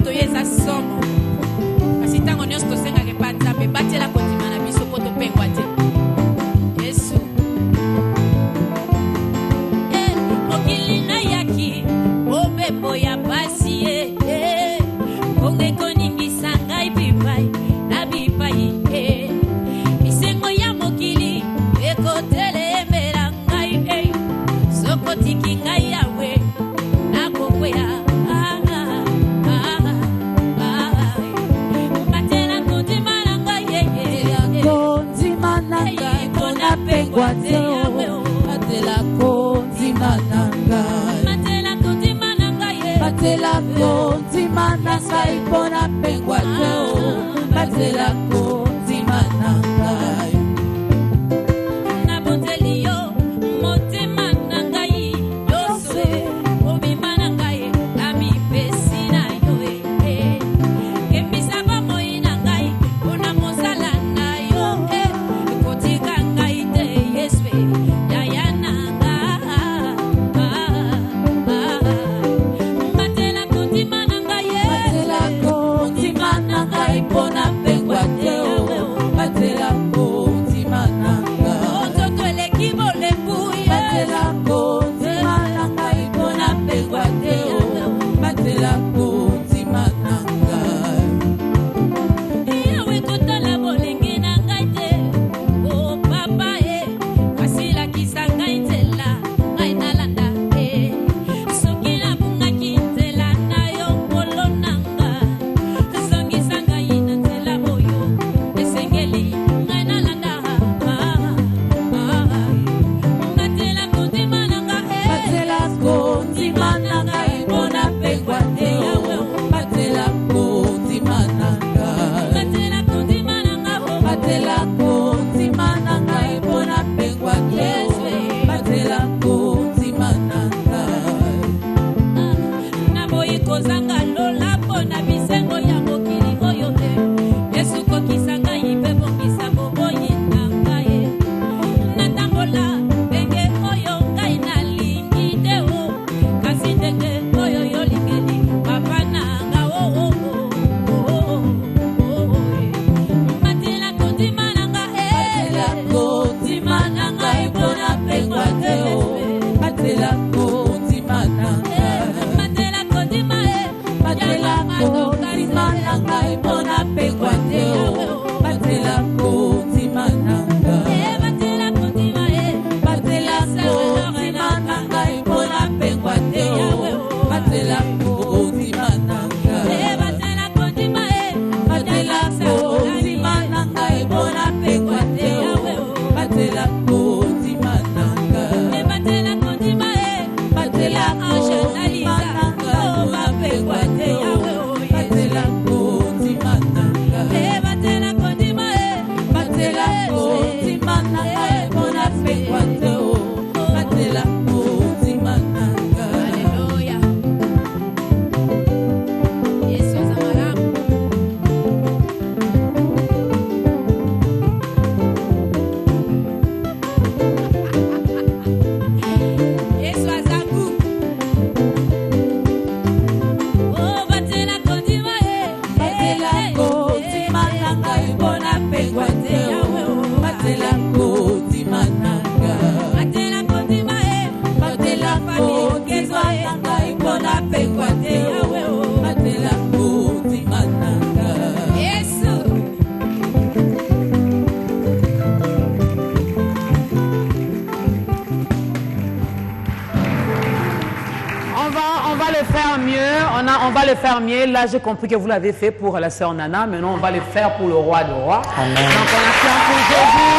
toyeza somo. Kasi tango nyonso tosenga ke panzambe batela kontima na biso po topengwa te. Yesu. Mokili na yaki obepo ya basi onge koningisa ngai bipai na bipai misengo ya mokili ekotelemela ngai soko tiki ngai yawe nakokwea batela kontima na ngai kontima na ngai mpona pengwa te batela kontima na ngai batela kontima na ngai mpona pengwa te batela kontima na ngai nabondeli yo motema na ngai nyonso obima na ngai na mipesi na yo kembisa bomoi na ngai mpona mosala na yo kotika ngai te yesu yaya na mpona pengwa te batela kontima na ngai ototo eleki bolembu batela kontima na ngai mpona pengwa te batela kontima na ngai yawe kotala bolenge na ngai te o papa asilakisa ngai nzela ngai nalanda soki nabungaki nzela na yo nkolo na nga zongisa ngai na nzela oyo esengeli ngai nalanda batela kontima na ngai batela kontima na ngai mpona pengwa te batela kontima na ngai batela kontima na ngai batela kontima na ngai mpona pengwa te batela kontima na ngai naboyi kozanga lola mpona bisengo ya mokili oyo yesu kokisa ngai mpe bongisa boboyi na ngai natambola ndenge oyo ngai nalingi te kasi ndenge oyo yolingeli papa na nga batela kontima na ngai batela kontima na ngai mpona pengwa te batela kontima na ngai batela kontima batela kontima na ngai mpona pengwa te batela kontima na ngai batela kontima batela kontima na ngai mpona pengwa te batela kontima na ngai batela kontima batela kontima na ngai mpona pengwa te batela kontima na ngai batela kontima batela kontima na ngai mpona pengwa te batela kontima na ngai batela kontima batela kontima na ngai mpona pengwa te batela kontima na ngai haleluya Yesu azamaramu Yesu azaku batela kontima na ngai mpona pengwa te batela kontima na ngai batela kontima batela kontima na ngai mpona pengwa te batela kontima na ngai Yesu On va le faire mieux. On va le faire mieux. Là, j'ai compris que vous l'avez fait pour la sœur Nana. Maintenant, on va le faire pour le roi de rois. Amen. Donc, on acclame pour Jésus.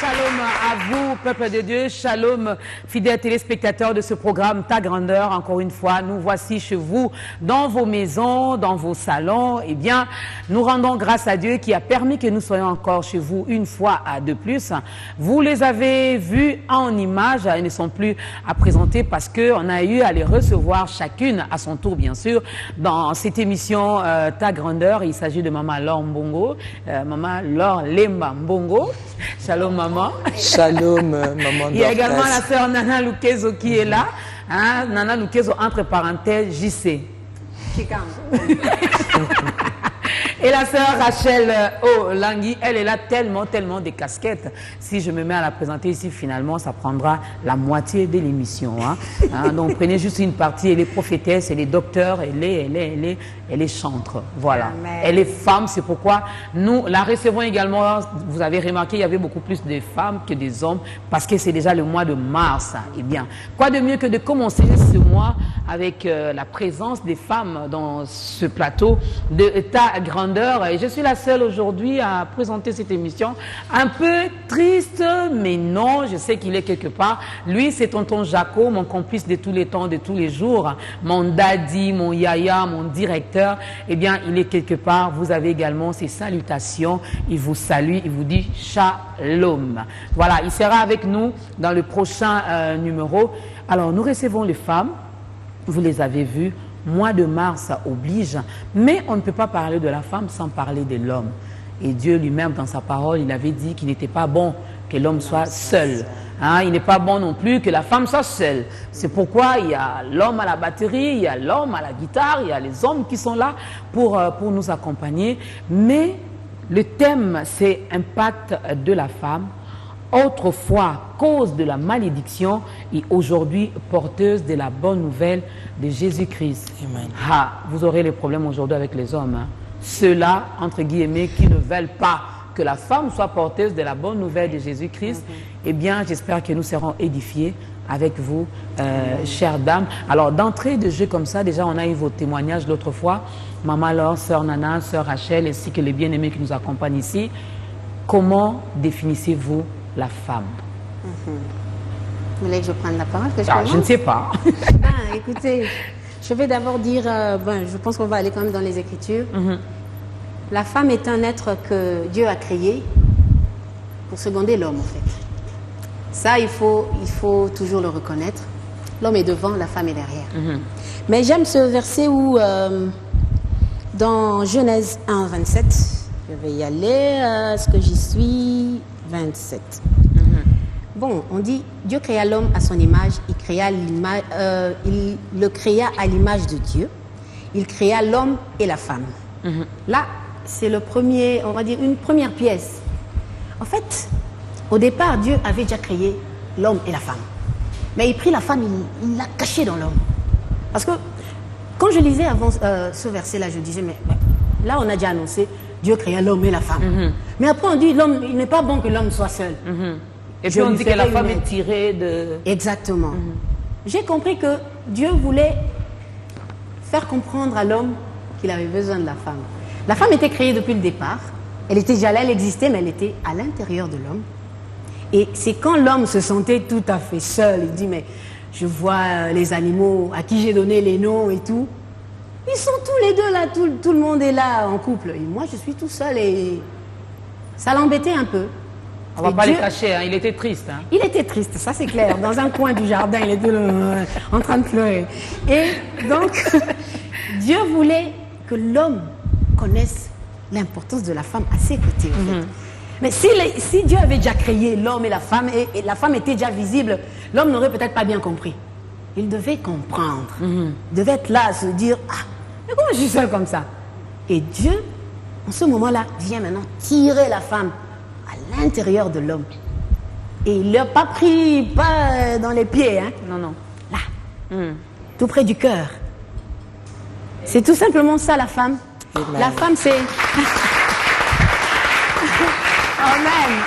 Shalom à vous, peuple de Dieu. Shalom, fidèles téléspectateurs de ce programme Ta Grandeur. Encore une fois, nous voici chez vous, dans vos maisons, dans vos salons. Eh bien, nous rendons grâce à Dieu qui a permis que nous soyons encore chez vous une fois de plus. Vous les avez vus en images. Ils ne sont plus à présenter parce qu'on a eu à les recevoir chacune à son tour, bien sûr, dans cette émission Ta Grandeur. Il s'agit de Maman Laure Mbongo, Maman Laure Lemba Mbongo. Shalom maman. Shalom maman. Il y a également la sœur Nana Lukezo qui est là. Hein? Nana Lukezo, entre parenthèses, JC. Et la sœur Rachel Langui, elle est là tellement des casquettes. Si je me mets à la présenter ici, finalement, ça prendra la moitié de l'émission. Hein? Donc prenez juste une partie. Elle est prophétesse, elle est docteur, elle est chantre. Voilà. Amen. Elle est femme, c'est pourquoi nous la recevons également. Vous avez remarqué, il y avait beaucoup plus de femmes que des hommes parce que c'est déjà le mois de mars. Eh bien, quoi de mieux que de commencer ce mois avec la présence des femmes dans ce plateau de ta grandeur. Et je suis la seule aujourd'hui à présenter cette émission. Un peu triste, mais non, je sais qu'il est quelque part. Lui, c'est tonton Jaco, mon complice de tous les temps, de tous les jours. Mon daddy, mon yaya, mon directeur. Eh bien, il est quelque part. Vous avez également ses salutations. Il vous salue, il vous dit shalom. Voilà, il sera avec nous dans le prochain numéro. Alors, nous recevons les femmes. Vous les avez vues. Mois de mars oblige, mais on ne peut pas parler de la femme sans parler de l'homme. Et Dieu lui-même, dans sa parole, il avait dit qu'il n'était pas bon que l'homme soit seul. Hein, il n'est pas bon non plus que la femme soit seule. C'est pourquoi il y a l'homme à la batterie, il y a l'homme à la guitare, il y a les hommes qui sont là pour nous accompagner. Mais le thème, c'est impact de la femme. Autrefois cause de la malédiction et aujourd'hui porteuse de la bonne nouvelle de Jésus-Christ. Vous aurez les problèmes aujourd'hui avec les hommes. Hein. Ceux-là, entre guillemets, qui ne veulent pas que la femme soit porteuse de la bonne nouvelle de Jésus-Christ, eh bien, j'espère que nous serons édifiés avec vous, chères dames. Alors, d'entrée de jeu comme ça, déjà, on a eu vos témoignages l'autre fois. Maman Laure, sœur Nana, sœur Rachel, ainsi que les bien-aimés qui nous accompagnent ici. Comment définissez-vous la femme? Vous voulez que je prenne la parole? Je ne sais pas. Écoutez, je vais d'abord dire, je pense qu'on va aller quand même dans les Écritures. La femme est un être que Dieu a créé pour seconder l'homme, en fait. Ça, il faut toujours le reconnaître. L'homme est devant, la femme est derrière. Mais j'aime ce verset où, dans Genèse 1, 27, je vais y aller, ce que j'y suis... 27. Bon, on dit, Dieu créa l'homme à son image, il le créa à l'image de Dieu, il créa l'homme et la femme. Là, c'est le premier, on va dire, une première pièce. En fait, au départ, Dieu avait déjà créé l'homme et la femme. Mais il prit la femme, il l'a cachée dans l'homme. Parce que, quand je lisais avant ce verset-là, je disais, mais là, on a déjà annoncé, Dieu créa l'homme et la femme. Mais après, on dit, l'homme, il n'est pas bon que l'homme soit seul. Et puis, on dit que la femme est tirée de... Exactement. J'ai compris que Dieu voulait faire comprendre à l'homme qu'il avait besoin de la femme. La femme était créée depuis le départ. Elle était déjà là, elle existait, mais elle était à l'intérieur de l'homme. Et c'est quand l'homme se sentait tout à fait seul, il dit, mais je vois les animaux à qui j'ai donné les noms et tout. Ils sont tous les deux là, tout le monde est là en couple. Et moi, je suis tout seul et ça l'embêtait un peu. On ne va pas les cacher, hein. Il était triste. Hein. Il était triste, ça c'est clair. Dans un coin du jardin, il était en train de pleurer. Et donc, Dieu voulait que l'homme connaisse l'importance de la femme à ses côtés. En fait. Mais si Dieu avait déjà créé l'homme et la femme était déjà visible, l'homme n'aurait peut-être pas bien compris. Il devait comprendre. Il devait être là à se dire, ah, mais comment je suis seule comme ça? Et Dieu, en ce moment-là, vient maintenant tirer la femme à l'intérieur de l'homme. Et il ne l'a pas pris, pas dans les pieds. Hein. Non. Là, tout près du cœur. C'est tout simplement ça, la femme. La femme, c'est... Amen.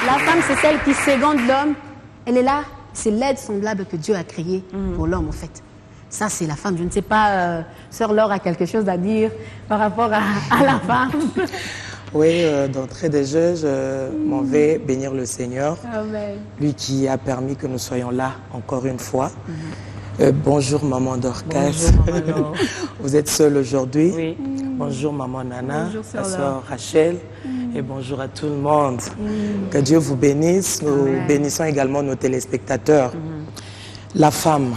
La femme, c'est celle qui seconde l'homme. Elle est là. C'est l'aide semblable que Dieu a créée pour l'homme, en fait. Ça, c'est la femme. Je ne sais pas, Sœur Laure a quelque chose à dire par rapport à la femme. Oui, d'entrée de jeu, je m'en vais bénir le Seigneur. Amen. Lui qui a permis que nous soyons là encore une fois. Bonjour maman Dorcas. Bonjour maman Laure. Vous êtes seule aujourd'hui. Oui. Bonjour maman Nana, Bonjour, la sœur Rachel. Et bonjour à tout le monde. Que Dieu vous bénisse. Nous bénissons également nos téléspectateurs. La femme.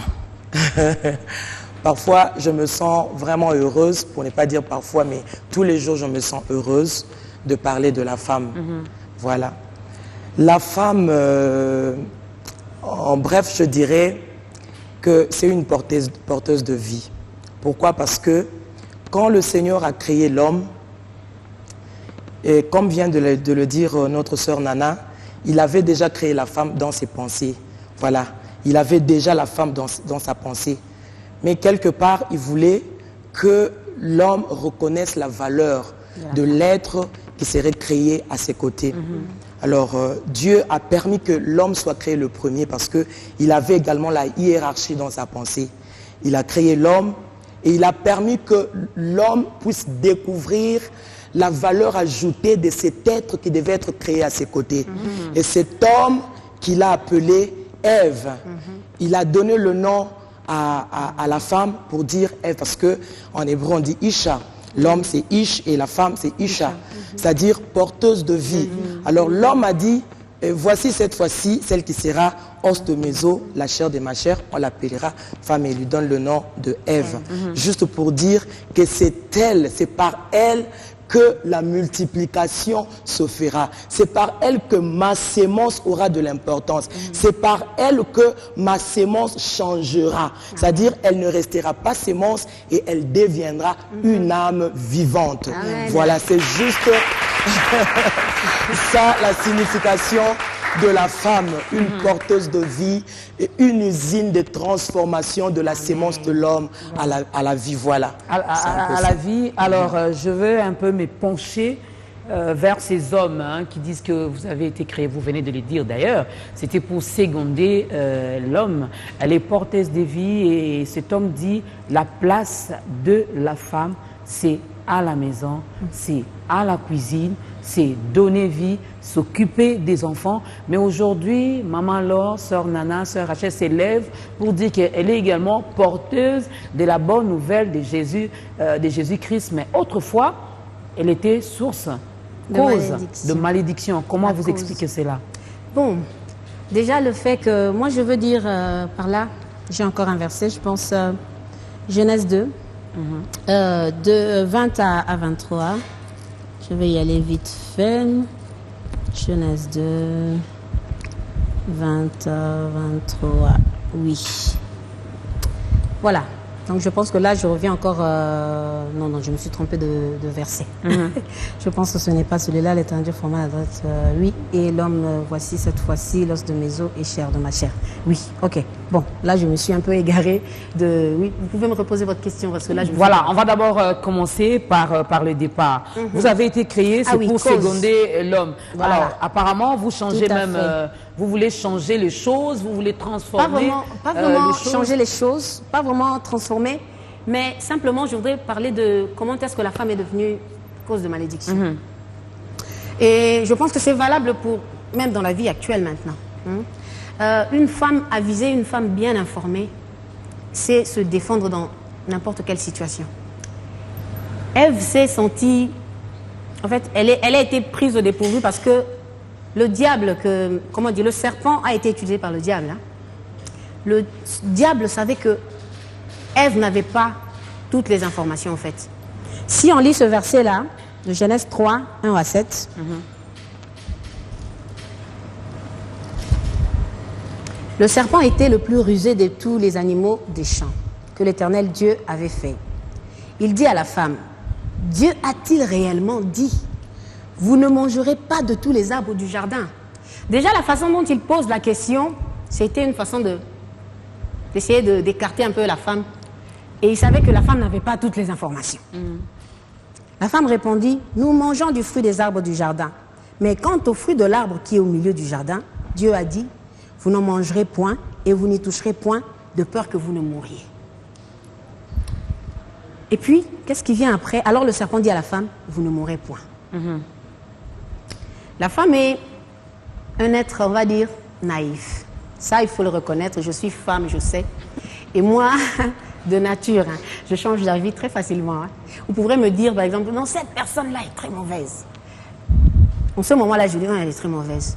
Parfois, je me sens vraiment heureuse, pour ne pas dire parfois, mais tous les jours, je me sens heureuse de parler de la femme. Voilà. La femme, en bref, je dirais que c'est une porteuse de vie. Pourquoi? Parce que quand le Seigneur a créé l'homme, et comme vient de le dire notre sœur Nana, il avait déjà créé la femme dans ses pensées. Voilà, il avait déjà la femme dans sa pensée. Mais quelque part, il voulait que l'homme reconnaisse la valeur de l'être qui serait créé à ses côtés. Alors, Dieu a permis que l'homme soit créé le premier parce qu'il avait également la hiérarchie dans sa pensée. Il a créé l'homme et il a permis que l'homme puisse découvrir la valeur ajoutée de cet être qui devait être créé à ses côtés. Et cet homme qu'il a appelé Ève, il a donné le nom à la femme pour dire Ève, parce qu'en hébreu on dit Isha. L'homme c'est Ish et la femme c'est Isha, c'est-à-dire porteuse de vie. Alors l'homme a dit, voici cette fois-ci celle qui sera os de mes os, la chair de ma chair, on l'appellera femme et lui donne le nom de Ève. Juste pour dire que c'est elle, c'est par elle que la multiplication se fera. C'est par elle que ma sémence aura de l'importance. C'est par elle que ma sémence changera. C'est-à-dire, elle ne restera pas sémence et elle deviendra une âme vivante. Voilà, c'est juste ça la signification de la femme, une porteuse de vie et une usine de transformation de la sémence de l'homme à la vie, voilà. À la vie. Alors, je veux un peu me pencher vers ces hommes qui disent que vous avez été créés, vous venez de le dire d'ailleurs, c'était pour seconder l'homme. Elle est porteuse de vie et cet homme dit la place de la femme, c'est à la maison, c'est à la cuisine, c'est donner vie, s'occuper des enfants. Mais aujourd'hui, Maman Laure, Sœur Nana, Sœur Rachel s'élève pour dire qu'elle est également porteuse de la bonne nouvelle de Jésus-Christ. Mais autrefois, elle était source, cause de malédiction. Comment vous expliquez cela? Bon, déjà le fait que, moi je veux dire par là, j'ai encore un verset, je pense Genèse 2, de 20 à 23. Je vais y aller vite fait. Genèse 2, 20 à 23. Oui. Voilà. Donc je pense que là, je reviens encore... Non, je me suis trompée de verset. Je pense que ce n'est pas celui-là, l'étendue format à droite. Oui, et l'homme, voici cette fois-ci, l'os de mes os et chair de ma chair. Oui, ok. Bon, là, je me suis un peu égarée de... Oui, vous pouvez me reposer votre question parce que là, je... Voilà, on va d'abord commencer par le départ. Vous avez été créé, c'est pour seconder l'homme. Voilà. Alors, apparemment, vous changez même... vous voulez changer les choses, vous voulez transformer... Pas vraiment changer les choses, pas vraiment transformer, mais simplement, je voudrais parler de comment est-ce que la femme est devenue cause de malédiction. Et je pense que c'est valable pour, même dans la vie actuelle maintenant. Une femme avisée, une femme bien informée, c'est se défendre dans n'importe quelle situation. Ève s'est sentie... En fait, elle a été prise au dépourvu parce que le diable, le serpent a été utilisé par le diable. Le diable savait que Ève n'avait pas toutes les informations en fait. Si on lit ce verset-là, de Genèse 3, 1 à 7, le serpent était le plus rusé de tous les animaux des champs que l'Éternel Dieu avait fait. Il dit à la femme, Dieu a-t-il réellement dit, vous ne mangerez pas de tous les arbres du jardin? Déjà, la façon dont il pose la question, c'était une façon d'essayer d'écarter un peu la femme. Et il savait que la femme n'avait pas toutes les informations. La femme répondit, nous mangeons du fruit des arbres du jardin. Mais quant au fruit de l'arbre qui est au milieu du jardin, Dieu a dit, vous n'en mangerez point et vous n'y toucherez point de peur que vous ne mouriez. Et puis, qu'est-ce qui vient après? Alors le serpent dit à la femme, vous ne mourrez point. La femme est un être, on va dire, naïf. Ça, il faut le reconnaître. Je suis femme, je sais. Et moi, de nature, je change d'avis très facilement. Vous pourrez me dire, par exemple, non, cette personne-là est très mauvaise. En ce moment-là, je dis, non, elle est très mauvaise.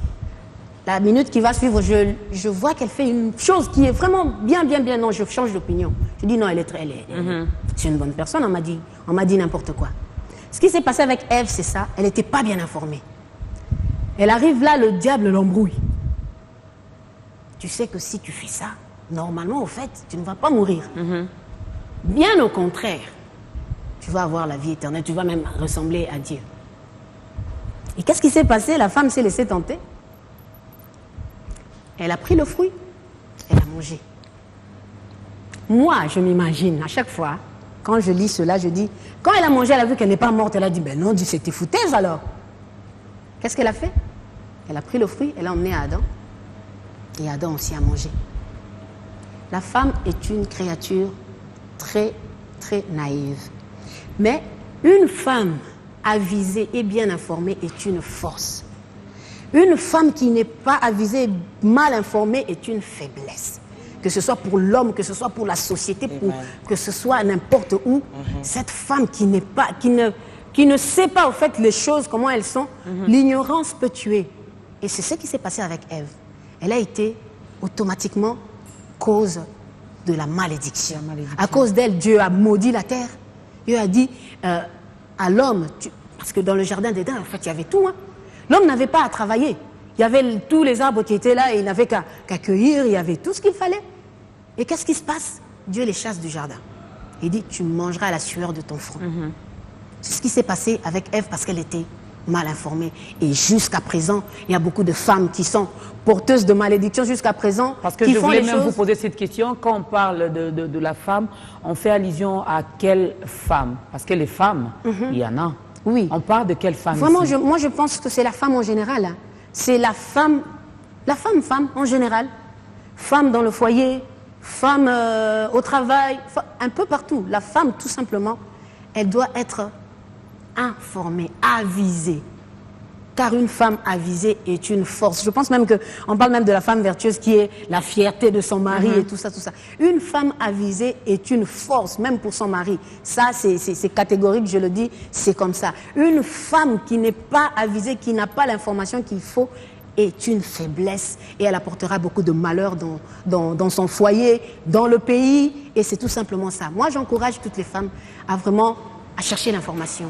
La minute qui va suivre, je vois qu'elle fait une chose qui est vraiment bien. Non, je change d'opinion. Je dis, non, c'est une bonne personne. On m'a dit n'importe quoi. Ce qui s'est passé avec Ève, c'est ça. Elle n'était pas bien informée. Elle arrive là, le diable l'embrouille. Tu sais que si tu fais ça, normalement, au fait, tu ne vas pas mourir. Bien au contraire, tu vas avoir la vie éternelle, tu vas même ressembler à Dieu. Et qu'est-ce qui s'est passé? La femme s'est laissée tenter. Elle a pris le fruit, elle a mangé. Moi, je m'imagine, à chaque fois, quand je lis cela, je dis, quand elle a mangé, elle a vu qu'elle n'est pas morte, elle a dit, ben non, c'était foutaise alors. Qu'est-ce qu'elle a fait? Elle a pris le fruit, elle l'a emmené à Adam. Et Adam aussi a mangé. La femme est une créature très, très naïve. Mais une femme avisée et bien informée est une force. Une femme qui n'est pas avisée, mal informée, est une faiblesse. Que ce soit pour l'homme, que ce soit pour la société, que ce soit n'importe où, cette femme qui ne sait pas au fait les choses, comment elles sont, l'ignorance peut tuer. Et c'est ce qui s'est passé avec Ève. Elle a été automatiquement cause de la malédiction. À cause d'elle, Dieu a maudit la terre. Dieu a dit à l'homme, parce que dans le jardin d'Éden, en fait, il y avait tout. Hein. L'homme n'avait pas à travailler. Il y avait tous les arbres qui étaient là et il n'avait qu'à cueillir, il y avait tout ce qu'il fallait. Et qu'est-ce qui se passe? Dieu les chasse du jardin. Il dit, tu mangeras à la sueur de ton front. C'est ce qui s'est passé avec Ève parce qu'elle était mal informée. Et jusqu'à présent, il y a beaucoup de femmes qui sont porteuses de malédiction jusqu'à présent. Parce que je voulais même vous poser cette question. Quand on parle de la femme, on fait allusion à quelle femme? Parce que les femmes, il y en a. Oui. On parle de quelle femme? Vraiment, ici? moi je pense que c'est la femme en général. Hein. C'est la femme en général. Femme dans le foyer, femme au travail, un peu partout. La femme, tout simplement, elle doit être informée, avisée. Car une femme avisée est une force. Je pense même qu'on parle même de la femme vertueuse qui est la fierté de son mari et tout ça, tout ça. Une femme avisée est une force, même pour son mari. Ça, c'est catégorique, je le dis, c'est comme ça. Une femme qui n'est pas avisée, qui n'a pas l'information qu'il faut, est une faiblesse. Et elle apportera beaucoup de malheur dans son foyer, dans le pays. Et c'est tout simplement ça. Moi, j'encourage toutes les femmes à vraiment à chercher l'information,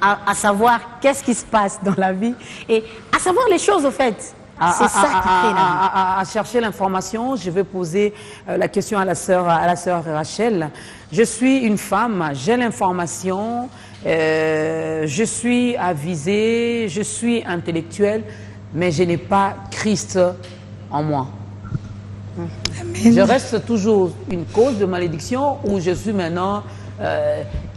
à savoir qu'est-ce qui se passe dans la vie et à savoir les choses au fait. C'est ça qui crée la vie. À chercher l'information, je vais poser la question à la sœur Rachel. Je suis une femme, j'ai l'information, je suis avisée, je suis intellectuelle, mais je n'ai pas Christ en moi. Amen. Je reste toujours une cause de malédiction ou je suis maintenant...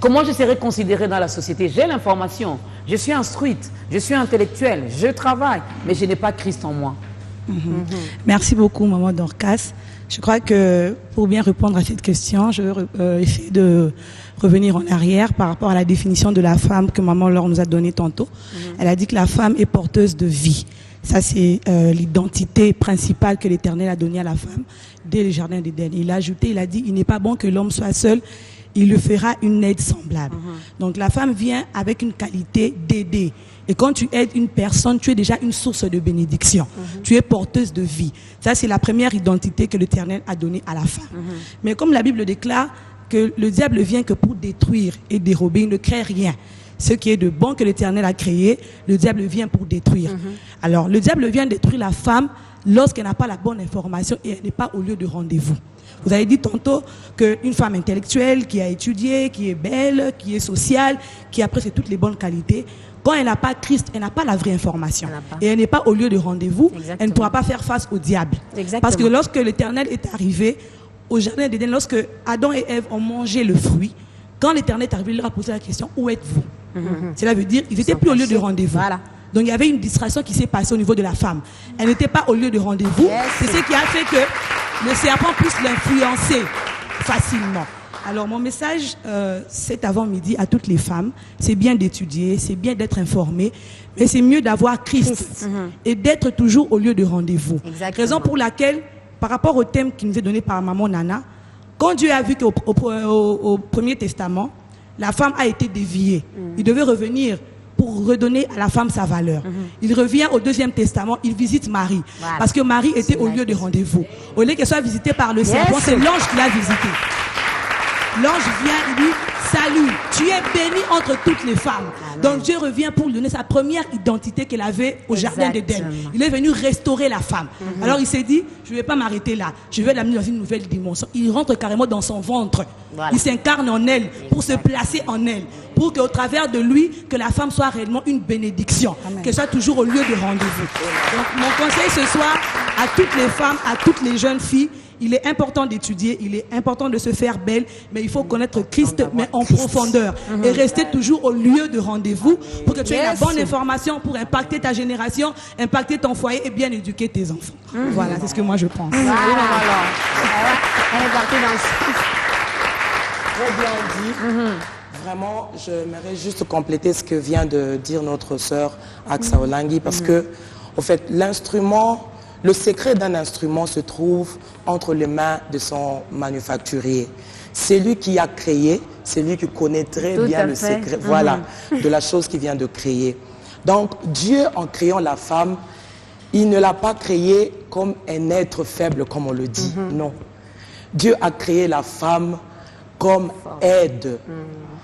comment je serai considérée dans la société? J'ai l'information, je suis instruite, je suis intellectuelle, je travaille, mais je n'ai pas Christ en moi. Merci beaucoup, Maman Dorcas. Je crois que pour bien répondre à cette question, je vais essayer de revenir en arrière par rapport à la définition de la femme que Maman Laure nous a donnée tantôt. Elle a dit que la femme est porteuse de vie. Ça, c'est l'identité principale que l'Éternel a donnée à la femme dès le jardin d'Éden. Il a ajouté, il a dit, il n'est pas bon que l'homme soit seul, il lui fera une aide semblable. Donc la femme vient avec une qualité d'aider. Et quand tu aides une personne, tu es déjà une source de bénédiction. Tu es porteuse de vie. Ça, c'est la première identité que l'Éternel a donnée à la femme. Mais comme la Bible déclare que le diable vient que pour détruire et dérober, il ne crée rien. Ce qui est de bon que l'Éternel a créé, le diable vient pour détruire. Alors, le diable vient détruire la femme lorsqu'elle n'a pas la bonne information et elle n'est pas au lieu de rendez-vous. Vous avez dit tantôt qu'une femme intellectuelle qui a étudié, qui est belle, qui est sociale, qui a presque toutes les bonnes qualités, quand elle n'a pas Christ, elle n'a pas la vraie information. Et elle n'est pas au lieu de rendez-vous, elle ne pourra pas faire face au diable. Parce que lorsque l'Éternel est arrivé au jardin d'Éden, lorsque Adam et Ève ont mangé le fruit, quand l'Éternel est arrivé, il leur a posé la question, où êtes-vous? Cela veut dire, ils n'étaient plus au lieu de rendez-vous. Voilà. Donc il y avait une distraction qui s'est passée au niveau de la femme. Elle n'était pas au lieu de rendez-vous. C'est ce qui a fait que le serpent puisse l'influencer facilement. Alors mon message cet avant-midi à toutes les femmes, c'est bien d'étudier, c'est bien d'être informée, mais c'est mieux d'avoir Christ et d'être toujours au lieu de rendez-vous. Raison pour laquelle, par rapport au thème qui nous est donné par Maman Nana, quand Dieu a vu qu'au Premier Testament, la femme a été déviée, il devait revenir pour redonner à la femme sa valeur. Il revient au Deuxième Testament, il visite Marie. Voilà. Parce que Marie était au lieu de rendez-vous. Au lieu qu'elle soit visitée par le serpent, c'est l'ange qui l'a visitée. L'ange vient, il dit, Salut, tu es bénie entre toutes les femmes. Amen. Donc Dieu revient pour lui donner sa première identité qu'elle avait au jardin d'Éden. Il est venu restaurer la femme. Alors il s'est dit, je ne vais pas m'arrêter là, je vais l'amener dans une nouvelle dimension. Il rentre carrément dans son ventre. Voilà. Il s'incarne en elle pour se placer en elle. Pour qu'au travers de lui, que la femme soit réellement une bénédiction. Qu'elle soit toujours au lieu de rendez-vous. Donc mon conseil ce soir à toutes les femmes, à toutes les jeunes filles, il est important d'étudier, il est important de se faire belle, mais il faut connaître Christ, mais en profondeur. Et rester toujours au lieu de rendez-vous pour que tu aies la bonne information pour impacter ta génération, impacter ton foyer et bien éduquer tes enfants. Voilà, c'est ce que moi je pense. Voilà. Elle est partie dans ce... Très bien dit. Vraiment, j'aimerais juste compléter ce que vient de dire notre sœur Aksa Olangi, parce que, au fait, l'instrument, le secret d'un instrument se trouve entre les mains de son manufacturier. C'est lui qui a créé, c'est lui qui connaît très bien le secret, voilà, de la chose qu'il vient de créer. Donc, Dieu, en créant la femme, il ne l'a pas créée comme un être faible, comme on le dit, non. Dieu a créé la femme comme aide,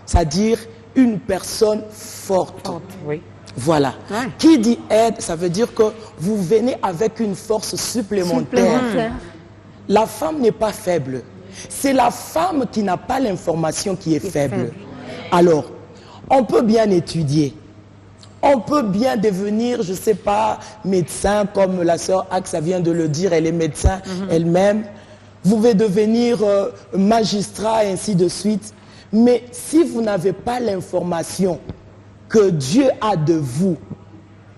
c'est-à-dire une personne forte. Oui. Voilà. Ouais. Qui dit aide, ça veut dire que vous venez avec une force supplémentaire. La femme n'est pas faible. C'est la femme qui n'a pas l'information qui est faible. Alors, on peut bien étudier. On peut bien devenir, je ne sais pas, médecin, comme la sœur Aksa vient de le dire, elle est médecin elle-même. Vous pouvez devenir magistrat et ainsi de suite. Mais si vous n'avez pas l'information que Dieu a de vous,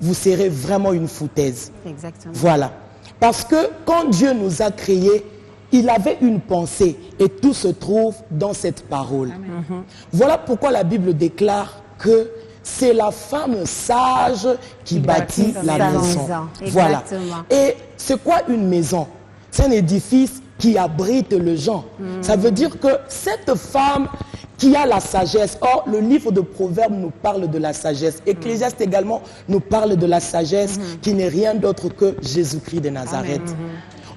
vous serez vraiment une foutaise. Exactement. Voilà. Parce que quand Dieu nous a créés, il avait une pensée et tout se trouve dans cette parole. Voilà pourquoi la Bible déclare que c'est la femme sage qui bâtit la maison. Voilà. Et c'est quoi une maison? C'est un édifice qui abrite le gens. Ça veut dire que cette femme qui a la sagesse, or le livre de Proverbes nous parle de la sagesse, Ecclésiaste également nous parle de la sagesse qui n'est rien d'autre que Jésus-Christ de Nazareth.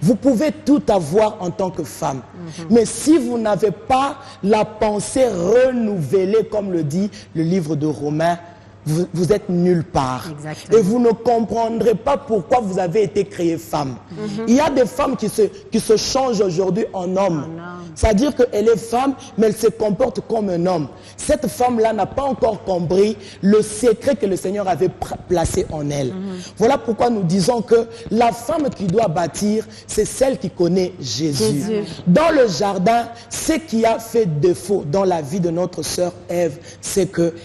Vous pouvez tout avoir en tant que femme, mais si vous n'avez pas la pensée renouvelée, comme le dit le livre de Romains, vous êtes nulle part. Exactement. Et vous ne comprendrez pas pourquoi vous avez été créée femme. Il y a des femmes qui se changent aujourd'hui en homme. C'est-à-dire qu'elle est femme, mais elle se comporte comme un homme. Cette femme-là n'a pas encore compris le secret que le Seigneur avait placé en elle. Voilà pourquoi nous disons que la femme qui doit bâtir, c'est celle qui connaît Jésus. Dans le jardin, ce qui a fait défaut dans la vie de notre sœur Ève, c'est que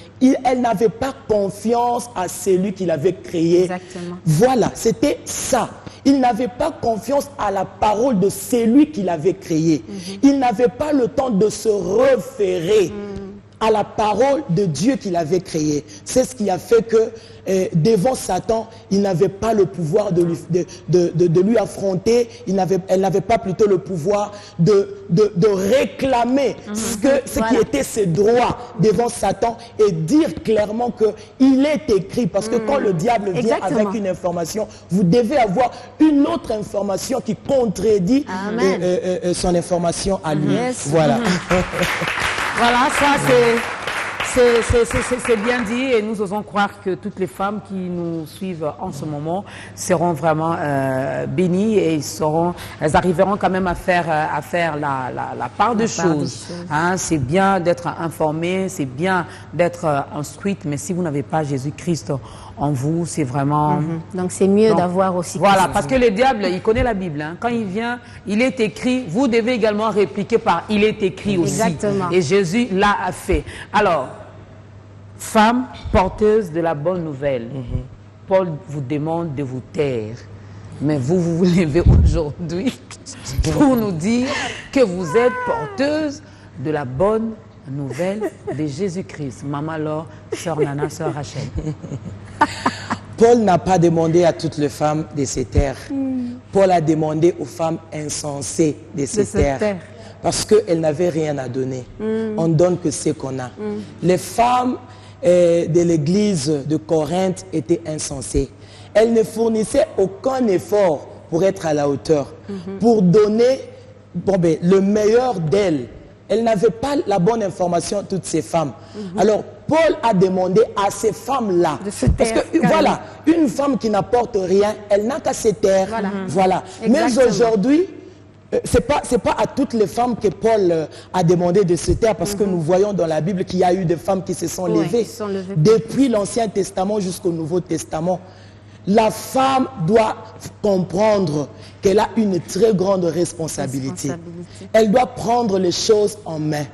elle n'avait pas confiance à celui qui l'avait créé. Exactement. Voilà, c'était ça. Il n'avait pas confiance à la parole de celui qui l'avait créé. Il n'avait pas le temps de se référer à la parole de Dieu qui l'avait créé. C'est ce qui a fait que devant Satan, il n'avait pas le pouvoir de lui affronter, elle n'avait pas plutôt le pouvoir de réclamer ce qui était ses droits devant Satan et dire clairement qu'il est écrit. Parce que quand le diable vient avec une information, vous devez avoir une autre information qui contredit son information à lui. Voilà. Voilà, ça c'est bien dit et nous osons croire que toutes les femmes qui nous suivent en ce moment seront vraiment bénies et elles arriveront quand même à faire la part des choses. Hein, c'est bien d'être informé, c'est bien d'être instruite, mais si vous n'avez pas Jésus-Christ en vous, c'est vraiment... Donc c'est mieux d'avoir aussi... Voilà, parce que le diable, il connaît la Bible. Hein. Quand il vient, il est écrit, vous devez également répliquer par « il est écrit » aussi. Exactement. Et Jésus l'a fait. Alors, femme porteuse de la bonne nouvelle, Paul vous demande de vous taire. Mais vous levez aujourd'hui pour nous dire que vous êtes porteuse de la bonne nouvelle de Jésus-Christ. Maman Laure, sœur Nana, sœur Rachel. Paul n'a pas demandé à toutes les femmes de se taire. Paul a demandé aux femmes insensées de se taire. Parce qu'elles n'avaient rien à donner. On ne donne que ce qu'on a. Les femmes de l'église de Corinthe étaient insensées. Elles ne fournissaient aucun effort pour être à la hauteur, pour donner le meilleur d'elles elle n'avait pas la bonne information, toutes ces femmes. Alors, Paul a demandé à ces femmes-là, parce que voilà, une femme qui n'apporte rien, elle n'a qu'à se taire. Voilà. Mais aujourd'hui, c'est pas à toutes les femmes que Paul a demandé de se taire, parce que nous voyons dans la Bible qu'il y a eu des femmes qui se sont levées. Depuis l'Ancien Testament jusqu'au Nouveau Testament. La femme doit comprendre qu'elle a une très grande responsabilité. Elle doit prendre les choses en main.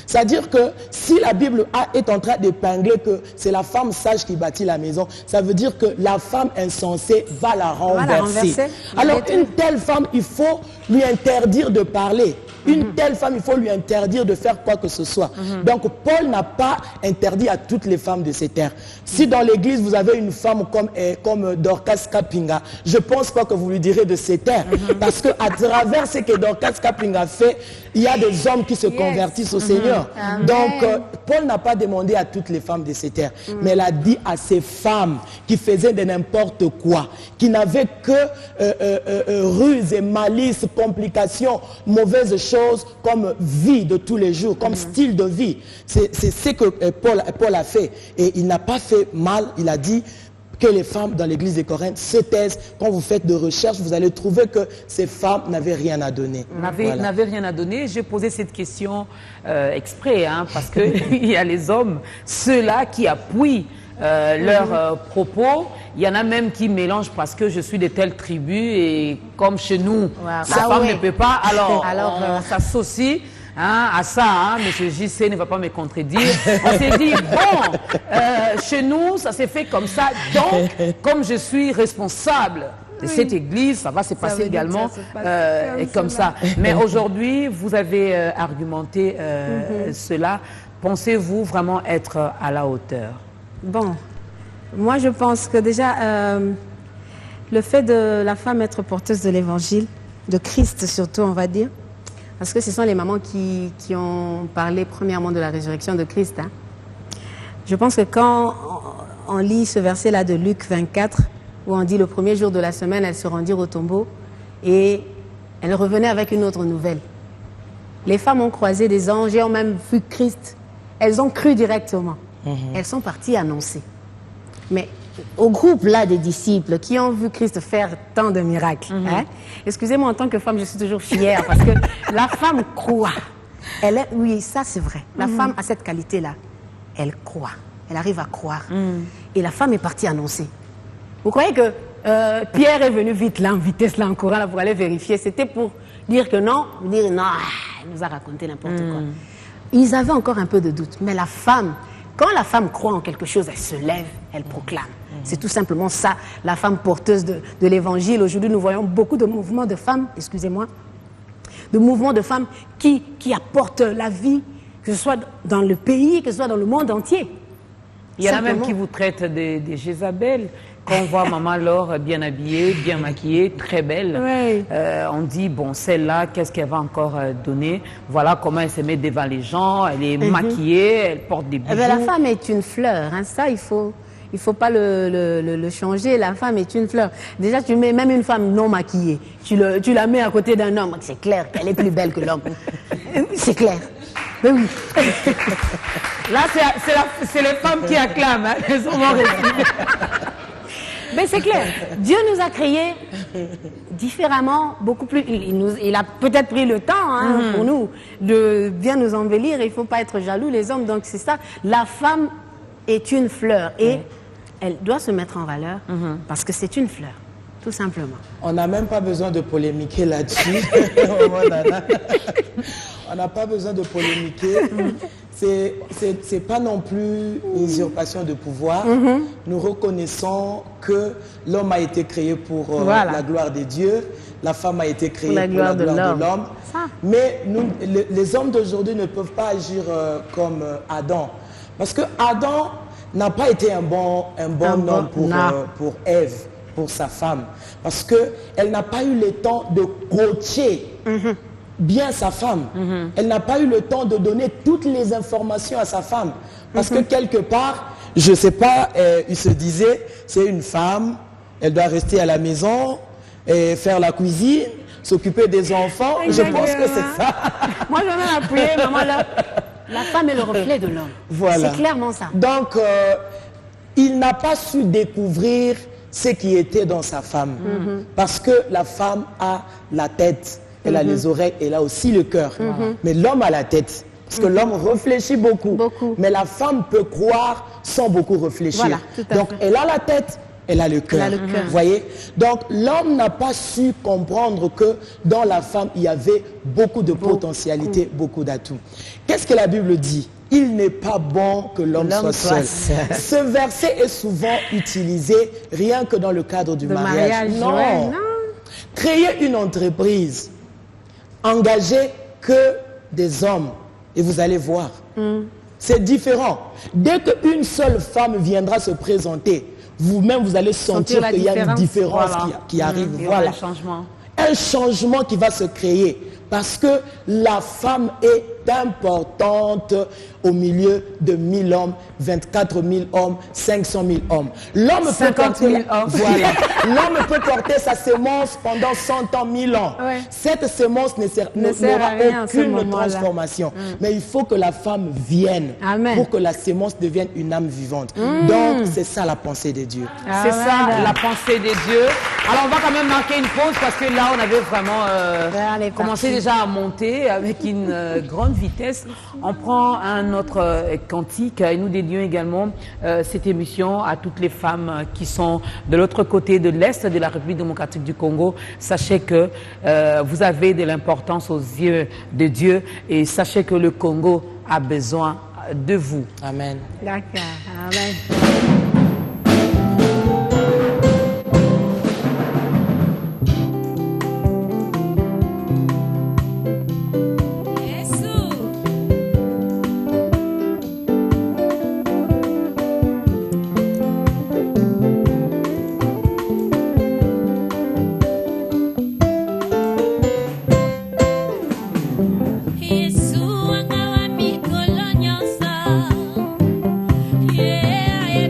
C'est-à-dire que si la Bible est en train d'épingler que c'est la femme sage qui bâtit la maison, ça veut dire que la femme insensée va la renverser. Alors une telle femme, il faut lui interdire de parler. Une telle femme, il faut lui interdire de faire quoi que ce soit. Donc Paul n'a pas interdit à toutes les femmes de se taire. Si dans l'église vous avez une femme comme Dorcas Kapinga, je pense pas que vous lui direz de se taire. Parce qu'à travers ce que Dorcas Kapinga fait, il y a des hommes qui se convertissent au Seigneur. Donc Paul n'a pas demandé à toutes les femmes de se taire. Mais elle a dit à ces femmes qui faisaient de n'importe quoi, qui n'avaient que ruse et malice, complications, mauvaises choses comme vie de tous les jours, comme style de vie. C'est ce que Paul a fait. Et il n'a pas fait mal, il a dit que les femmes dans l'église de Corinthe se taisent. Quand vous faites de recherches, vous allez trouver que ces femmes n'avaient rien à donner. N'avaient rien à donner. J'ai posé cette question exprès, parce qu'il y a les hommes, ceux-là qui appuient leurs propos. Il y en a même qui mélangent parce que je suis de telle tribu et comme chez nous, la femme ne peut pas, alors on s'associe à ça, M. JC ne va pas me contredire. On s'est dit, bon, chez nous, ça s'est fait comme ça, donc, comme je suis responsable de cette église, ça va se passer également comme ça. Mais aujourd'hui, vous avez argumenté cela. Pensez-vous vraiment être à la hauteur? Bon, moi je pense que déjà, le fait de la femme être porteuse de l'évangile, de Christ surtout on va dire, parce que ce sont les mamans qui ont parlé premièrement de la résurrection de Christ. Je pense que quand on lit ce verset-là de Luc 24, où on dit le premier jour de la semaine, elles se rendirent au tombeau et elles revenaient avec une autre nouvelle. Les femmes ont croisé des anges et ont même vu Christ. Elles ont cru directement. Elles sont parties annoncer. Mais au groupe là des disciples qui ont vu Christ faire tant de miracles, excusez-moi, en tant que femme, je suis toujours fière parce que la femme croit. Oui, ça c'est vrai. La femme a cette qualité-là. Elle croit. Elle arrive à croire. Et la femme est partie annoncer. Vous croyez que Pierre est venu vite là, en vitesse là, en courant là, pour aller vérifier? C'était pour dire que non, dire non, elle nous a raconté n'importe quoi. Ils avaient encore un peu de doute. Mais la femme, quand la femme croit en quelque chose, elle se lève, elle proclame. C'est tout simplement ça, la femme porteuse de l'évangile. Aujourd'hui, nous voyons beaucoup de mouvements de femmes, excusez-moi, de mouvements de femmes qui apportent la vie, que ce soit dans le pays, que ce soit dans le monde entier. Il y en a même qui vous traitent de Jézabel. Quand on voit Maman Laure bien habillée, bien maquillée, très belle, on dit, bon, celle-là, qu'est-ce qu'elle va encore donner? Voilà comment elle se met devant les gens, elle est maquillée, elle porte des bijoux. La femme est une fleur, ça, il faut pas le changer. La femme est une fleur. Déjà, tu mets même une femme non maquillée, tu la mets à côté d'un homme, c'est clair qu'elle est plus belle que l'homme. C'est clair. Mais oui. Là, c'est les femmes qui acclament, elles ont mais c'est clair, Dieu nous a créés différemment, beaucoup plus. Il a peut-être pris le temps pour nous de bien nous embellir. Il ne faut pas être jaloux, les hommes. Donc c'est ça. La femme est une fleur et elle doit se mettre en valeur parce que c'est une fleur, tout simplement. On n'a même pas besoin de polémiquer là-dessus. On n'a pas besoin de polémiquer. C'est pas non plus une usurpation de pouvoir. Nous reconnaissons que l'homme a été créé pour la gloire de Dieu, la femme a été créée pour la gloire de l'homme. Mais les hommes d'aujourd'hui ne peuvent pas agir comme Adam. Parce que Adam n'a pas été un bon homme pour Ève, pour sa femme. Parce qu'elle n'a pas eu le temps de coacher bien sa femme. Elle n'a pas eu le temps de donner toutes les informations à sa femme. Parce que quelque part, je ne sais pas, il se disait, c'est une femme, elle doit rester à la maison, et faire la cuisine, s'occuper des enfants. Je pense que c'est ça. Moi, je vais m'appuyer, maman, là. La femme est le reflet de l'homme. Voilà. C'est clairement ça. Donc, il n'a pas su découvrir ce qui était dans sa femme. Parce que la femme a la tête, elle a les oreilles, elle a aussi le cœur. Mais l'homme a la tête. Parce que l'homme réfléchit beaucoup. Mais la femme peut croire sans beaucoup réfléchir. Voilà, tout à Donc, fait. elle a la tête, elle a le cœur. Vous voyez? Donc, l'homme n'a pas su comprendre que dans la femme, il y avait beaucoup de potentialités, beaucoup d'atouts. Qu'est-ce que la Bible dit? Il n'est pas bon que l'homme soit seul. Ce verset est souvent utilisé rien que dans le cadre du mariage. Non. Ouais, non. Créez une entreprise, engagez que des hommes et vous allez voir. C'est différent. Dès qu'une seule femme viendra se présenter, vous-même vous allez sentir qu'il y a une différence qui arrive. Voilà. Un changement qui va se créer. Parce que la femme est importante au milieu de 1000 hommes, 24 000 hommes, 500 000 hommes. L'homme peut porter, voilà. L'homme peut porter sa sémence pendant 100 ans, 1000 ans. Ouais. Cette sémence n'aura aucune transformation. Mais il faut que la femme vienne pour que la sémence devienne une âme vivante. Donc, c'est ça la pensée de Dieu. C'est ça la pensée de Dieu. Alors, on va quand même marquer une pause parce que là, on avait vraiment commencé déjà à monter avec une grande vitesse. On prend un autre cantique et nous dédions également cette émission à toutes les femmes qui sont de l'autre côté de l'Est de la République démocratique du Congo. Sachez que vous avez de l'importance aux yeux de Dieu et sachez que le Congo a besoin de vous. Amen. D'accord. Amen. Yesu anga wa mikolo nyonso, yeah,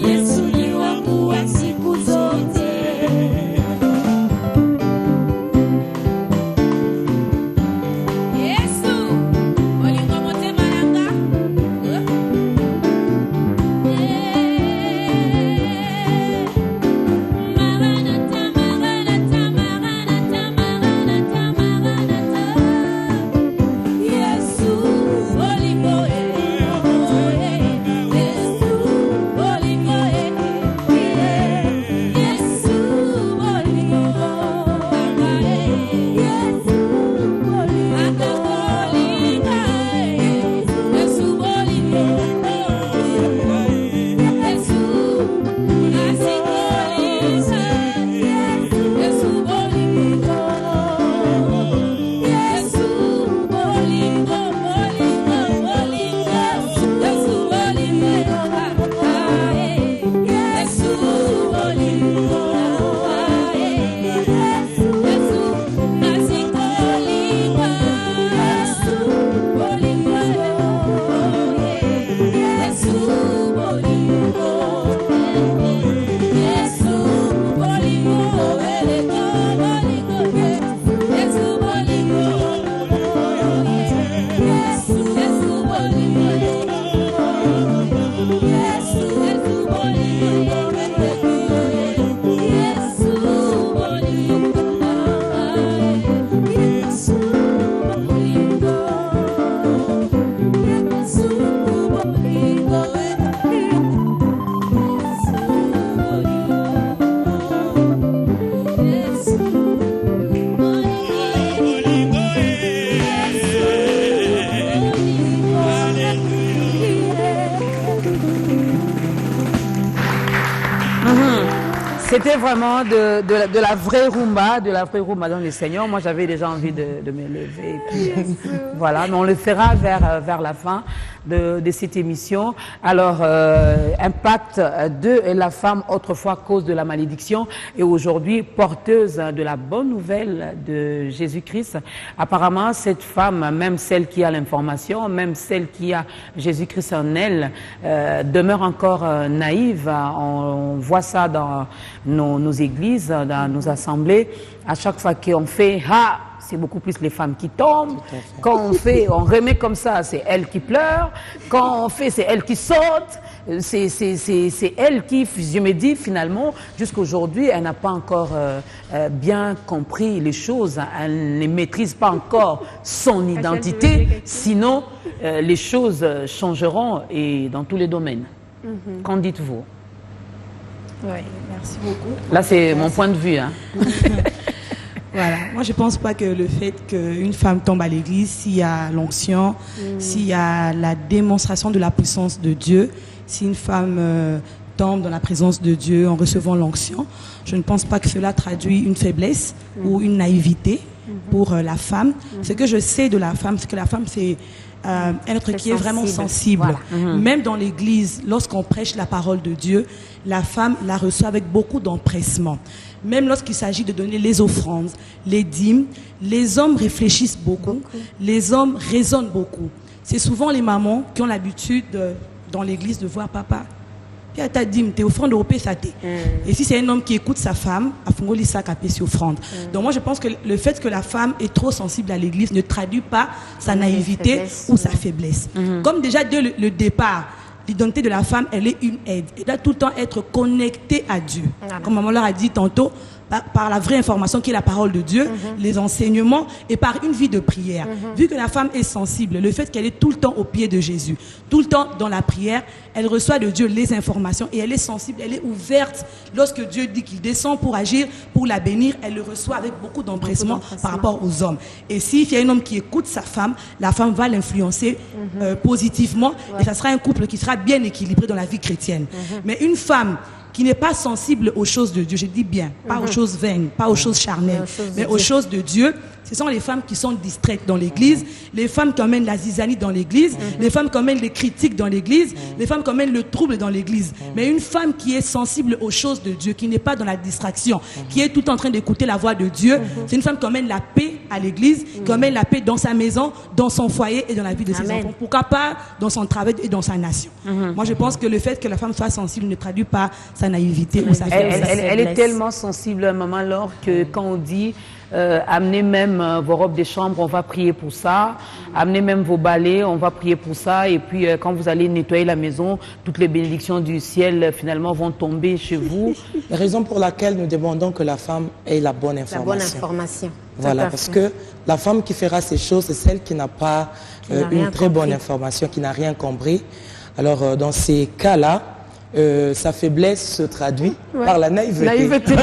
Yesu ni wangu wa siku zote. Yesu olingo motema nanga. Maranatha, Maranatha, Maranatha, Maranatha, Maranatha. Yesu olingo Yesu olingo Yesu olingo Yesu C'était vraiment de la vraie rumba dans le Seigneur. Moi, j'avais déjà envie de me lever. Et puis, voilà, mais on le fera vers la fin de cette émission. Alors, impact de la femme, autrefois cause de la malédiction, et aujourd'hui porteuse de la bonne nouvelle de Jésus-Christ. Apparemment, cette femme, même celle qui a l'information, même celle qui a Jésus-Christ en elle, demeure encore naïve. On voit ça dans nos églises, dans nos assemblées. À chaque fois qu'on fait « Ah !», c'est beaucoup plus les femmes qui tombent. Quand on remet comme ça, c'est elle qui pleure. Quand on fait, c'est elle qui saute. C'est elle qui, je me dis finalement, jusqu'aujourd'hui, elle n'a pas encore bien compris les choses. Elle ne maîtrise pas encore son identité. Sinon, les choses changeront et dans tous les domaines. Qu'en dites-vous? Oui, merci beaucoup. Là, c'est mon point de vue. Hein. Voilà. Moi, je ne pense pas que le fait qu'une femme tombe à l'église, s'il y a l'onction, s'il y a la démonstration de la puissance de Dieu, si une femme tombe dans la présence de Dieu en recevant l'onction, je ne pense pas que cela traduit une faiblesse ou une naïveté pour la femme. Ce que je sais de la femme, c'est que la femme, c'est un être qui est vraiment sensible. Voilà. Même dans l'église, lorsqu'on prêche la parole de Dieu, la femme la reçoit avec beaucoup d'empressement. Même lorsqu'il s'agit de donner les offrandes, les dîmes, les hommes réfléchissent beaucoup, les hommes raisonnent beaucoup. C'est souvent les mamans qui ont l'habitude dans l'église de voir papa. Puis ta dîme, t'es offrande au PSAT. Et si c'est un homme qui écoute sa femme, à Fongoli sac à péci offrande. Donc moi je pense que le fait que la femme est trop sensible à l'église ne traduit pas sa naïveté ou sa faiblesse. Comme déjà dès le départ, l'identité de la femme, elle est une aide. Elle doit tout le temps être connectée à Dieu. Comme maman leur a dit tantôt, par la vraie information qui est la parole de Dieu, les enseignements et par une vie de prière. Vu que la femme est sensible, le fait qu'elle est tout le temps au pied de Jésus, tout le temps dans la prière, elle reçoit de Dieu les informations et elle est sensible, elle est ouverte. Lorsque Dieu dit qu'il descend pour agir, pour la bénir, elle le reçoit avec beaucoup d'empressement par rapport aux hommes. Et s'il y a un homme qui écoute sa femme, la femme va l'influencer positivement et ça sera un couple qui sera bien équilibré dans la vie chrétienne. Mais une femme qui n'est pas sensible aux choses de Dieu, je dis bien, pas aux choses vaines, pas aux choses charnelles, mais aux choses de Dieu, ce sont les femmes qui sont distraites dans l'église, les femmes qui emmènent la zizanie dans l'église, les femmes qui emmènent les critiques dans l'église, les femmes qui emmènent le trouble dans l'église. Mais une femme qui est sensible aux choses de Dieu, qui n'est pas dans la distraction, qui est tout en train d'écouter la voix de Dieu, c'est une femme qui emmène la paix à l'église, qui emmène la paix dans sa maison, dans son foyer et dans la vie de ses enfants. Pourquoi pas dans son travail et dans sa nation. Moi, je pense que le fait que la femme soit sensible ne traduit pas sa naïveté ou sa faiblesse. Elle est tellement sensible, maman Laure, que quand on dit amenez même vos robes de chambre, on va prier pour ça. Amenez même vos balais, on va prier pour ça. Et puis quand vous allez nettoyer la maison, toutes les bénédictions du ciel finalement vont tomber chez vous. La raison pour laquelle nous demandons que la femme ait la bonne information. La bonne information. Voilà, parce que la femme qui fera ces choses, c'est celle qui n'a pas une très bonne information, qui n'a rien compris. Alors dans ces cas-là, sa faiblesse se traduit par la naïveté.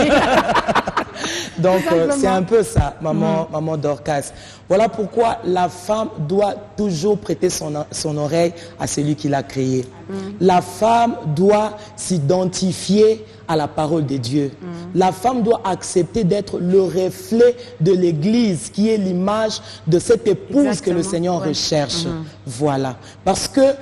Donc c'est un peu ça, maman Dorcas. Voilà pourquoi la femme doit toujours prêter son oreille à celui qui l'a créée. La femme doit s'identifier à la parole de Dieu. La femme doit accepter d'être le reflet de l'Église, qui est l'image de cette épouse que le Seigneur recherche. Voilà. Parce que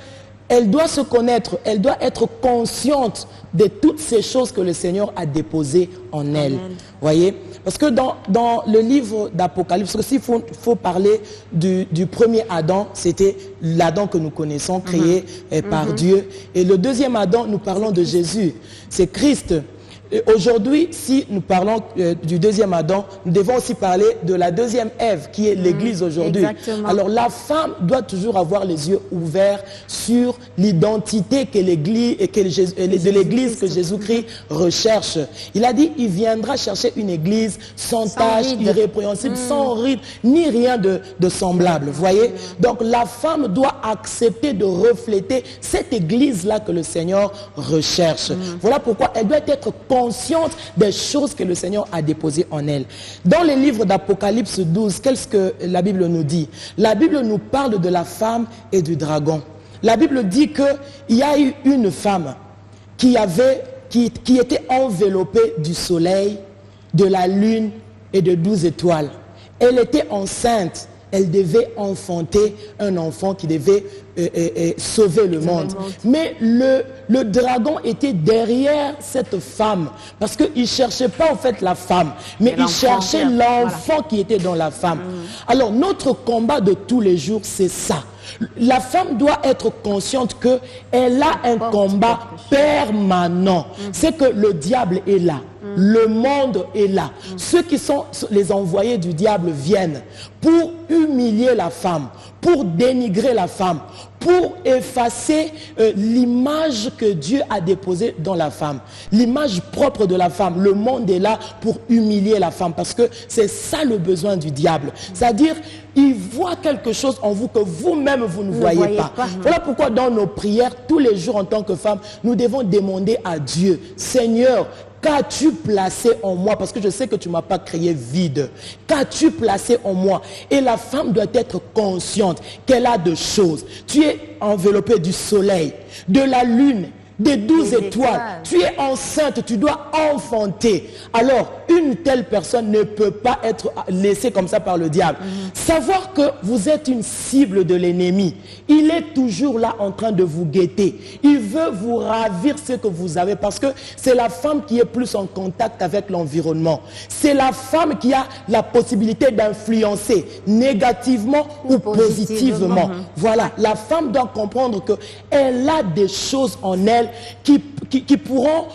elle doit se connaître, elle doit être consciente de toutes ces choses que le Seigneur a déposées en elle. Voyez? Parce que dans le livre d'Apocalypse, parce que s'il faut parler du premier Adam, c'était l'Adam que nous connaissons, créé par Dieu. Et le deuxième Adam, nous parlons de Jésus. C'est Christ. Aujourd'hui, si nous parlons du deuxième Adam, nous devons aussi parler de la deuxième Ève, qui est l'Église aujourd'hui. Alors la femme doit toujours avoir les yeux ouverts sur l'identité que l'Église de l'Église que Jésus-Christ recherche. Il a dit, il viendra chercher une Église sans tache, irrépréhensible, sans ride, ni rien de semblable. Voyez? Donc la femme doit accepter de refléter cette Église-là que le Seigneur recherche. Voilà pourquoi elle doit être consciente des choses que le Seigneur a déposées en elle. Dans le livre d'Apocalypse 12, qu'est-ce que la Bible nous dit? La Bible nous parle de la femme et du dragon. La Bible dit qu'il y a eu une femme qui était enveloppée du soleil, de la lune et de 12 étoiles. Elle était enceinte. Elle devait enfanter un enfant qui devait sauver le monde. Mais le dragon était derrière cette femme. Parce qu'il ne cherchait pas en fait la femme, mais il cherchait l'enfant qui était dans la femme. Alors notre combat de tous les jours, c'est ça. La femme doit être consciente qu'elle a un combat permanent. C'est que le diable est là. Le monde est là. Ceux qui sont les envoyés du diable viennent pour humilier la femme, pour dénigrer la femme, pour effacer l'image que Dieu a déposée dans la femme, l'image propre de la femme. Le monde est là pour humilier la femme, parce que c'est ça le besoin du diable. C'est-à-dire, il voit quelque chose en vous que vous-même vous ne voyez pas. Voilà pourquoi dans nos prières, tous les jours en tant que femme, nous devons demander à Dieu, Seigneur, qu'as-tu placé en moi? Parce que je sais que tu ne m'as pas créé vide. Qu'as-tu placé en moi? Et la femme doit être consciente qu'elle a deux choses. Tu es enveloppée du soleil, de la lune, des 12 étoiles. Tu es enceinte, tu dois enfanter. Alors, une telle personne ne peut pas être laissée comme ça par le diable. Savoir que vous êtes une cible de l'ennemi. Il est toujours là en train de vous guetter. Il veut vous ravir ce que vous avez, parce que c'est la femme qui est plus en contact avec l'environnement. C'est la femme qui a la possibilité d'influencer négativement ou positivement. Voilà, la femme doit comprendre qu'elle a des choses en elle qui pourront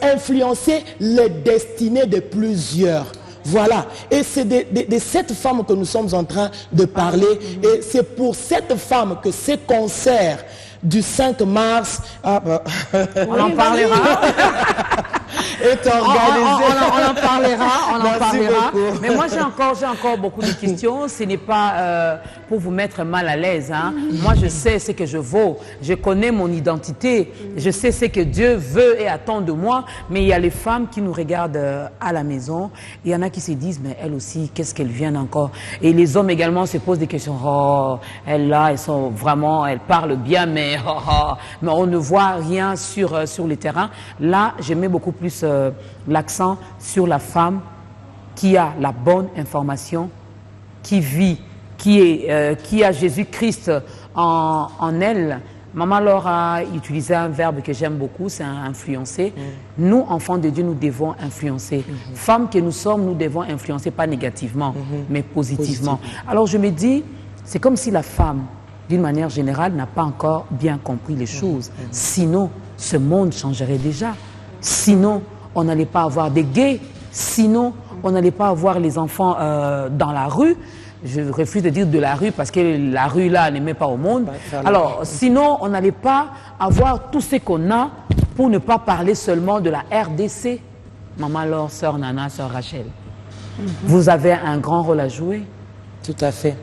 influencer les destinées de plusieurs. Voilà, et c'est de cette femme que nous sommes en train de parler, et c'est pour cette femme que ces concerts du 5 mars, on en parlera. est organisé. On en parlera. Mais moi, j'ai encore beaucoup de questions. Ce n'est pas pour vous mettre mal à l'aise. Hein. Moi, je sais ce que je vaux. Je connais mon identité. Je sais ce que Dieu veut et attend de moi. Mais il y a les femmes qui nous regardent à la maison. Il y en a qui se disent, mais elle aussi, qu'est-ce qu'elle vient encore? Et les hommes également se posent des questions. Oh, elles parlent bien, mais on ne voit rien sur le terrain. Là, je mets beaucoup plus l'accent sur la femme qui a la bonne information qui vit, qui a Jésus-Christ en elle, Maman Laure a utilisé un verbe que j'aime beaucoup, c'est influencer. Nous, enfants de Dieu, nous devons influencer. Femmes que nous sommes, nous devons influencer, pas négativement, mais positivement. Alors je me dis, c'est comme si la femme, d'une manière générale, n'a pas encore bien compris les choses. Sinon, ce monde changerait déjà. Sinon, on n'allait pas avoir des gays. Sinon, on n'allait pas avoir les enfants dans la rue. Je refuse de dire de la rue parce que la rue là n'est même pas au monde. Alors, sinon, on n'allait pas avoir tout ce qu'on a pour ne pas parler seulement de la RDC. Maman Laure, sœur Nana, sœur Rachel, vous avez un grand rôle à jouer. Tout à fait.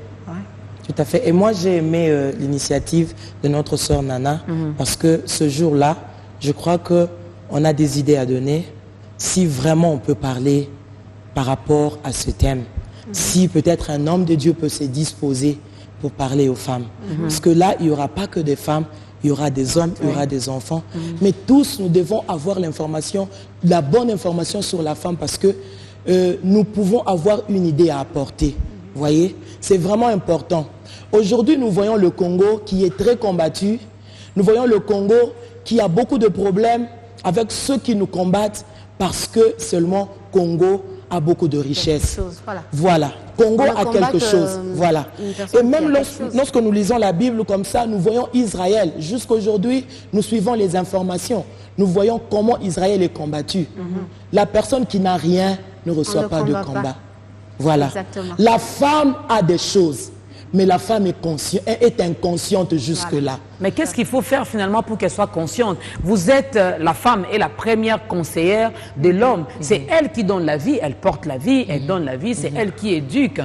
Tout à fait. Et moi, j'ai aimé l'initiative de notre sœur Nana parce que ce jour-là, je crois qu'on a des idées à donner si vraiment on peut parler par rapport à ce thème. Si peut-être un homme de Dieu peut se disposer pour parler aux femmes. Parce que là, il n'y aura pas que des femmes, il y aura des hommes, il y aura des enfants. Mais tous, nous devons avoir l'information, la bonne information sur la femme parce que nous pouvons avoir une idée à apporter. Vous voyez? C'est vraiment important. Aujourd'hui, nous voyons le Congo qui est très combattu. Nous voyons le Congo qui a beaucoup de problèmes avec ceux qui nous combattent parce que seulement Congo a beaucoup de richesses. Voilà. Congo a quelque chose. Voilà. Et même lorsque nous lisons la Bible comme ça, nous voyons Israël. Jusqu'à aujourd'hui, nous suivons les informations. Nous voyons comment Israël est combattu. La personne qui n'a rien ne reçoit pas de combat. Voilà. Exactement. La femme a des choses. Mais la femme est inconsciente jusque-là. Mais qu'est-ce qu'il faut faire finalement pour qu'elle soit consciente? Vous êtes, la femme est la première conseillère de l'homme. C'est elle qui donne la vie, elle porte la vie, elle donne la vie, c'est elle qui éduque.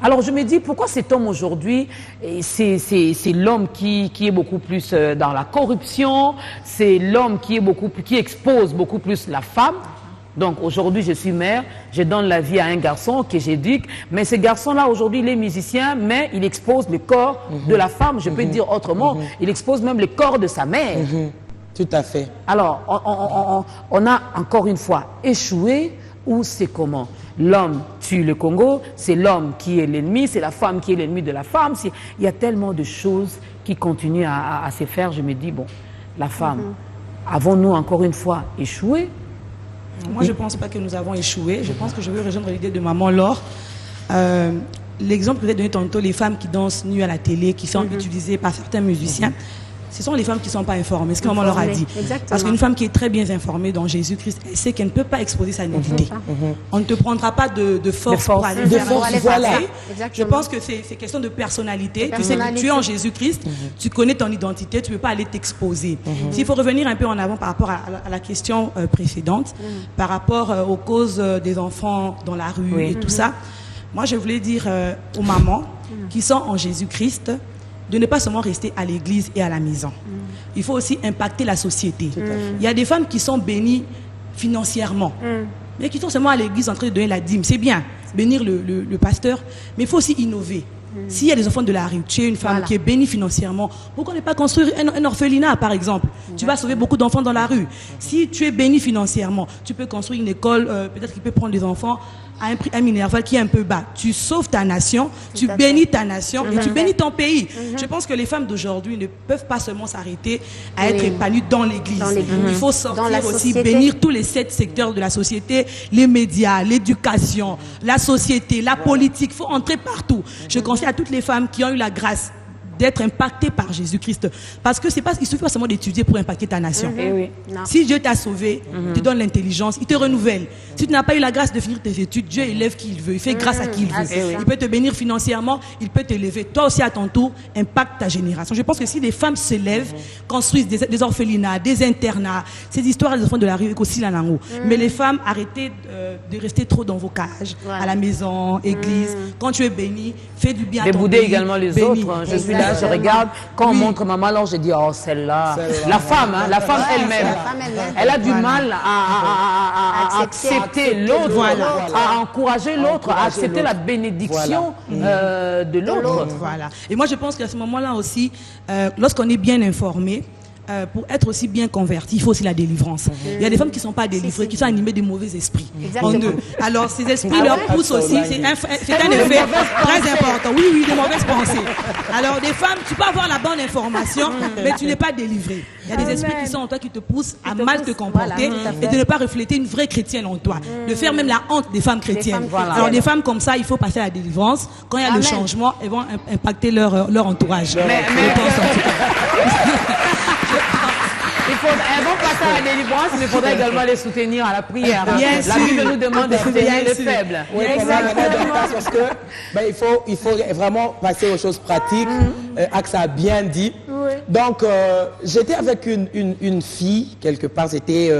Alors je me dis, pourquoi cet homme aujourd'hui, c'est l'homme qui est beaucoup plus dans la corruption, c'est l'homme qui expose beaucoup plus la femme. Donc aujourd'hui, je suis mère, je donne la vie à un garçon que j'éduque, mais ce garçon-là, aujourd'hui, il est musicien, mais il expose le corps de la femme, je peux dire autrement, il expose même le corps de sa mère. Tout à fait. Alors, on a encore une fois échoué, ou c'est comment? L'homme tue le Congo, c'est l'homme qui est l'ennemi, c'est la femme qui est l'ennemi de la femme. Il y a tellement de choses qui continuent à se faire, je me dis, bon, la femme, avons-nous encore une fois échoué? Moi, je ne pense pas que nous avons échoué. Je pense que je veux rejoindre l'idée de Maman Laure. L'exemple que vous avez donné tantôt, les femmes qui dansent nues à la télé, qui sont utilisées par certains musiciens, ce sont les femmes qui ne sont pas informées, ce que Maman Laure a dit. Exactement. Parce qu'une femme qui est très bien informée dans Jésus-Christ, elle sait qu'elle ne peut pas exposer sa nudité. On ne te prendra pas de force pour aller faire voilà. Je pense que c'est question de personnalité. Tu sais que tu es en Jésus-Christ, tu connais ton identité, tu ne peux pas aller t'exposer. S'il faut revenir un peu en avant par rapport à la question précédente, par rapport aux causes des enfants dans la rue et tout ça, moi je voulais dire aux mamans qui sont en Jésus-Christ, de ne pas seulement rester à l'église et à la maison. Il faut aussi impacter la société. Il y a des femmes qui sont bénies financièrement, mais qui sont seulement à l'église en train de donner la dîme. C'est bien, bénir le pasteur, mais il faut aussi innover. S'il y a des enfants de la rue, tu es une femme qui est bénie financièrement, pourquoi ne pas construire un orphelinat, par exemple? Tu vas sauver beaucoup d'enfants dans la rue. Si tu es bénie financièrement, tu peux construire une école, peut-être qu'il peut prendre des enfants à un prix minerval qui est un peu bas. Tu sauves ta nation, tu bénis ta nation et tu bénis ton pays. Je pense que les femmes d'aujourd'hui ne peuvent pas seulement s'arrêter à être épanouies dans l'église. Il faut sortir aussi, bénir tous les 7 secteurs de la société, les médias, l'éducation, la société, la politique. Il faut entrer partout. Je conseille à toutes les femmes qui ont eu la grâce d'être impactées par Jésus-Christ. Parce que il suffit pas seulement d'étudier pour impacter ta nation. Si Dieu t'a sauvé, te donne l'intelligence, il te renouvelle. Si tu n'as pas eu la grâce de finir tes études, Dieu élève qui il veut, il fait grâce à qui il veut. Il peut te bénir financièrement, il peut t'élever. Toi aussi à ton tour, impacte ta génération. Je pense que si les femmes se lèvent, construisent des orphelinats, des internats, ces histoires des enfants de la rue, aussi là en haut. Mais les femmes, arrêtez de rester trop dans vos cages, à la maison, église. Quand tu es béni, fais du bien à ton pays. Également les autres. Je suis là. Je regarde, quand on montre Maman Laure, je dis, oh, celle-là. La femme elle-même, elle a du mal à accepter l'autre, à encourager l'autre, à accepter la bénédiction de l'autre. Voilà. Et moi, je pense qu'à ce moment-là aussi, lorsqu'on est bien informé, pour être aussi bien converti, il faut aussi la délivrance. Il y a des femmes qui ne sont pas délivrées, qui sont animées de mauvais esprits en eux. Alors ces esprits leur poussent aussi, c'est un effet très important. Oui, des mauvaises pensées. Alors des femmes, tu peux avoir la bonne information, mais tu n'es pas délivré. Il y a des esprits qui sont en toi qui te poussent à mal te comporter et de ne pas refléter une vraie chrétienne en toi. De faire même la honte des femmes chrétiennes. Alors des femmes comme ça, il faut passer à la délivrance. Quand il y a le changement, elles vont impacter leur entourage. Elles vont passer à la délivrance, mais il faudra également les soutenir à la prière. La Bible nous demande de soutenir les faibles. Oui, parce que il faut vraiment passer aux choses pratiques. Axe a bien dit. Donc, j'étais avec une fille, quelque part, c'était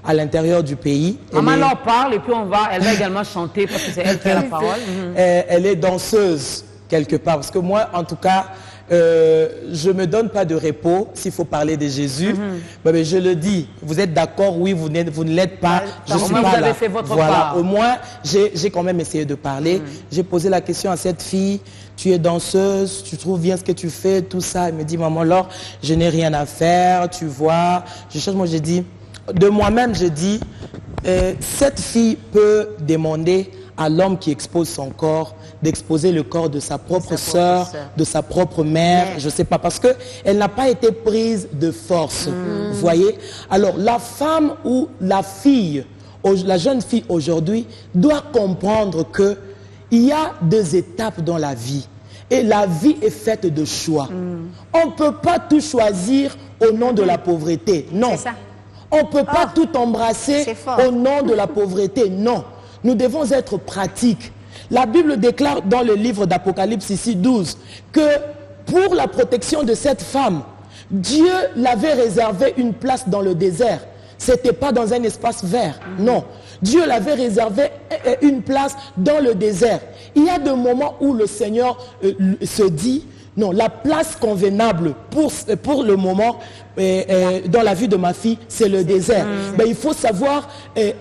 à l'intérieur du pays. Maman leur parle et puis elle va également chanter parce que c'est elle qui a la parole. Elle est danseuse, quelque part, parce que moi, en tout cas, je ne me donne pas de repos s'il faut parler de Jésus. Mais je le dis, vous êtes d'accord, oui, vous ne l'êtes pas. Je suis pas là. Fait votre voilà, part. au moins, j'ai quand même essayé de parler. J'ai posé la question à cette fille, tu es danseuse, tu trouves bien ce que tu fais, tout ça. Elle me dit, maman Laure, je n'ai rien à faire, tu vois. Je cherche, moi j'ai dit, de moi-même, j'ai dit, cette fille peut demander à l'homme qui expose son corps d'exposer le corps de sa propre sœur, de sa propre mère, je ne sais pas, parce qu'elle n'a pas été prise de force, vous voyez. Alors la femme ou la fille, la jeune fille aujourd'hui doit comprendre qu'il y a 2 étapes dans la vie et la vie est faite de choix. On ne peut pas tout choisir au nom de la pauvreté, non. On ne peut pas tout embrasser au nom de la pauvreté, non. Nous devons être pratiques. La Bible déclare dans le livre d'Apocalypse ici 12 que pour la protection de cette femme, Dieu l'avait réservé une place dans le désert. Ce n'était pas dans un espace vert, non. Dieu l'avait réservé une place dans le désert. Il y a des moments où le Seigneur se dit, non, la place convenable pour le moment dans la vie de ma fille, c'est le désert. Mais il faut savoir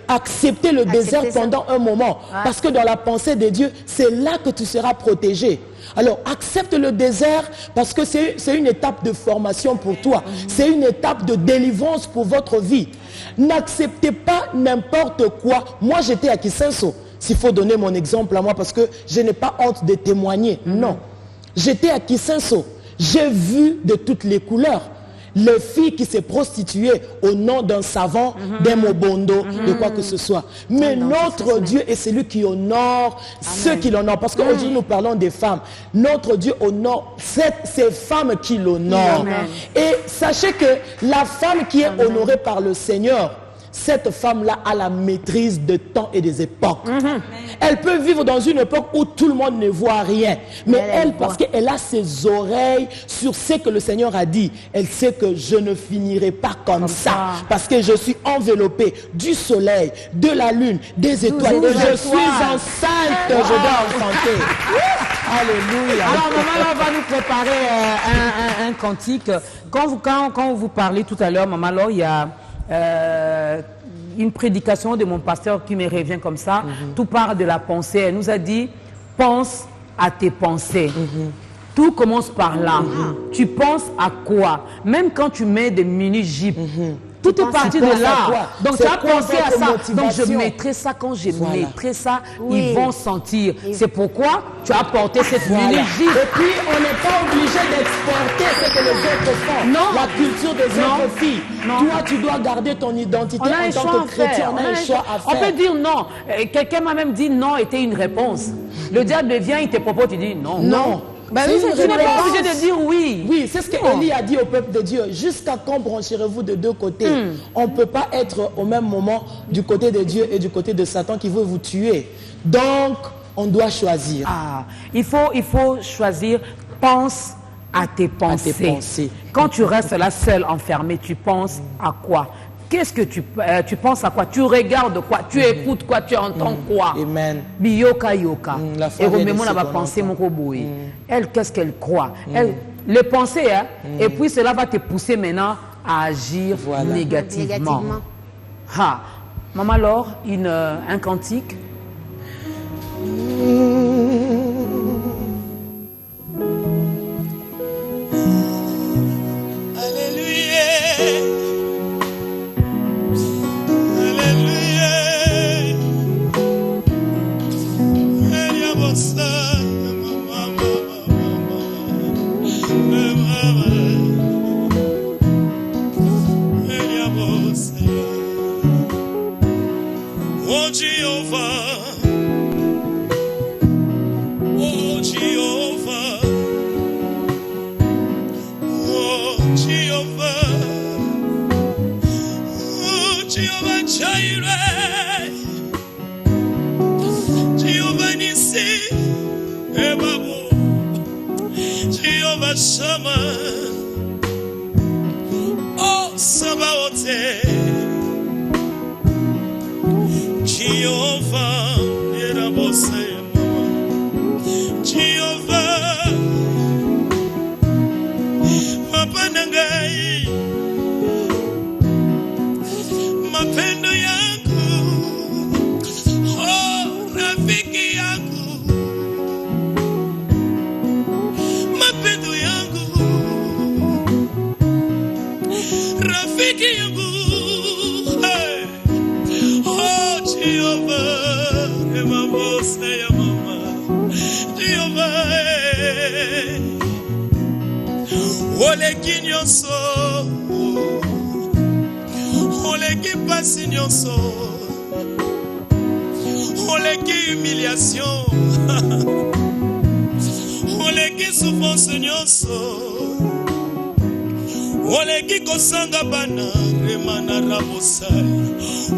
accepter le désert pendant un moment. Parce que dans la pensée de Dieu, c'est là que tu seras protégé. Alors, accepte le désert parce que c'est une étape de formation pour toi. C'est une étape de délivrance pour votre vie. N'acceptez pas n'importe quoi. Moi, j'étais à Kisenso. S'il faut donner mon exemple à moi, parce que je n'ai pas honte de témoigner. Non. J'étais à Kisenso, j'ai vu de toutes les couleurs. Les filles qui se prostituaient au nom d'un savant, d'un mobondo, de quoi que ce soit. Mais notre Dieu est celui qui honore ceux qui l'honorent. Parce qu'aujourd'hui nous parlons des femmes. Notre Dieu honore ces femmes qui l'honorent. Et sachez que la femme qui est honorée par le Seigneur, cette femme-là a la maîtrise de temps et des époques. Elle peut vivre dans une époque où tout le monde ne voit rien. Mais elle, parce qu'elle a ses oreilles sur ce que le Seigneur a dit, elle sait que je ne finirai pas comme ça. Parce que je suis enveloppée du soleil, de la lune, des étoiles. Et je suis enceinte, je dois enfanter. Alléluia. Alors, maman, on va nous préparer un cantique. Quand vous parlez tout à l'heure, maman, Laure, il y a une prédication de mon pasteur qui me revient comme ça. Tout part de la pensée. Elle nous a dit, pense à tes pensées. Tout commence par là. Tu penses à quoi? Même quand tu mets des mini-jupes, tout est parti de là. Donc tu as pensé à ça. Donc je mettrai ça quand je mettrai ça, ils vont sentir. C'est pourquoi tu as porté cette mini-jupe. Et puis on n'est pas obligé d'exporter ce que les autres font. Non. La culture des autres filles. Non. Toi tu dois garder ton identité en tant que chrétien. On a un choix à faire. On peut dire non. Quelqu'un m'a même dit non était une réponse. Le diable vient, il te propose, tu dis non. Non. Ben oui, tu n'es pas obligé de dire oui. Oui, c'est ce que Élie a dit au peuple de Dieu. Jusqu'à quand brancherez-vous de deux côtés? On ne peut pas être au même moment du côté de Dieu et du côté de Satan qui veut vous tuer. Donc, on doit choisir. Il faut choisir. Pense à tes pensées. Quand tu restes là seul, enfermé, tu penses à quoi? Qu'est-ce que tu penses à quoi? Tu regardes quoi? Tu écoutes quoi? Tu entends quoi? Amen. Biyoka yoka. Et remets-moi la pensée, mon roboué. Elle, qu'est-ce qu'elle croit? Elle, les pensées, hein? Et puis cela va te pousser maintenant à agir négativement. Maman Laure, un cantique. Alléluia. Jehovah. Oh Jehovah. Oh Jehovah. Oh Jehovah Jireh. Jehovah Nissi. Ebabo. Jehovah Shammah. Oh Sabaoth. Jehovah, Jehovah, mapanangai, mapendo yangu, oh rafiki yangu, mapendo yangu, rafiki yangu. Jehovah, Mama, say Mama, Jehovah, ole kinyoso, ole kipasi nyonso, ole ki humiliation, ole ki souffrance nyonso, ole ki kosanga bana, remana rabosai.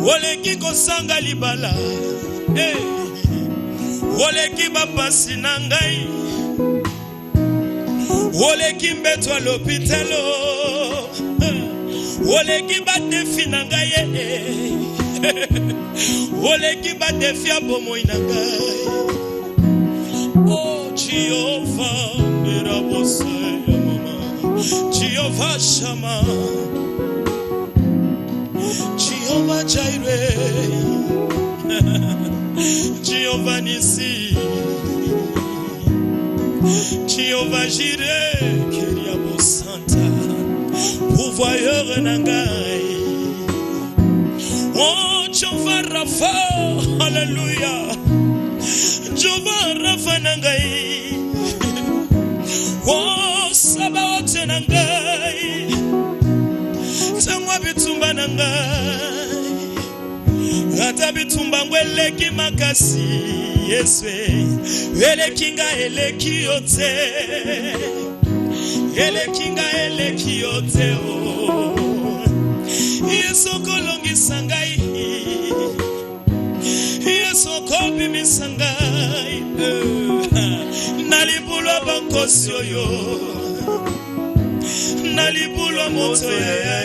Oleki kosanga libala, oleki bapasi na ngai, oleki mbetwa l'hôpitalo, oleki badefi na ngai, oleki badefi abomoi na ngai. Oh Jehovah, merabose ya mama, Jehovah Shammah. Jehovah Jireh, Jehovah Nissi, Jehovah Jireh, Keriabo Santa, pourvoyeur nangai. Oh Jehovah Rapha, Alléluia, Jehovah Rapha nangai. Oh Sabaoth nangai, Tangwa bitumba nangai. Ata bitumba ngweleki makasi Yeswe Elekinga eleki yote Elekinga eleki yote Yeso kolongi sangai Yeso kobi misangai Nalibulwa bankosyo yo Nalibulwa moto ya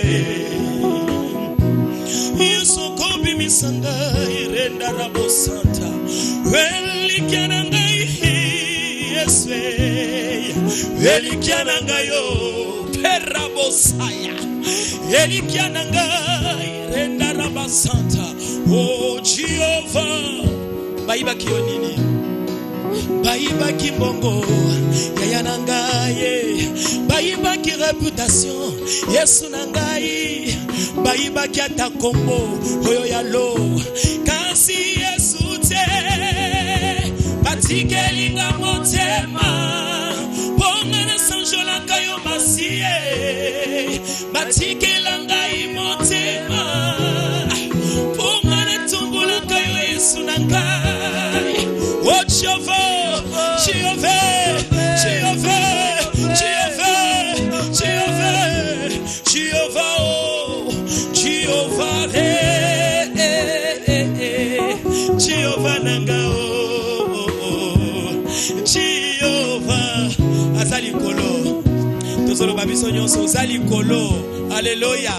Yeso kobi misanga irenda rabo santa Welikiana ngai Yeswe Welikiana ngai yo Perabo saya Welikiana ngai irenda rabo santa Oh Jehovah Baiba kionini Baiba kimbongo Yaya nangaye Baiba ki réputation Yesu nangai Baiba ki ata kombo Oyo yalo Kasi Yesu te Batike linga motema Ponga na sanjola kayo masiye Batike langai motema Ponga na tumbula kayo Yesu nangai Oh Jehovah, Jehovah, Jehovah, Jehovah, Jehovah, Jehovah, oh, Jehovah, Jehovah nanga oh, Jehovah, azali kolo, tozolo babiso nyonso azali kolo, Alléluia,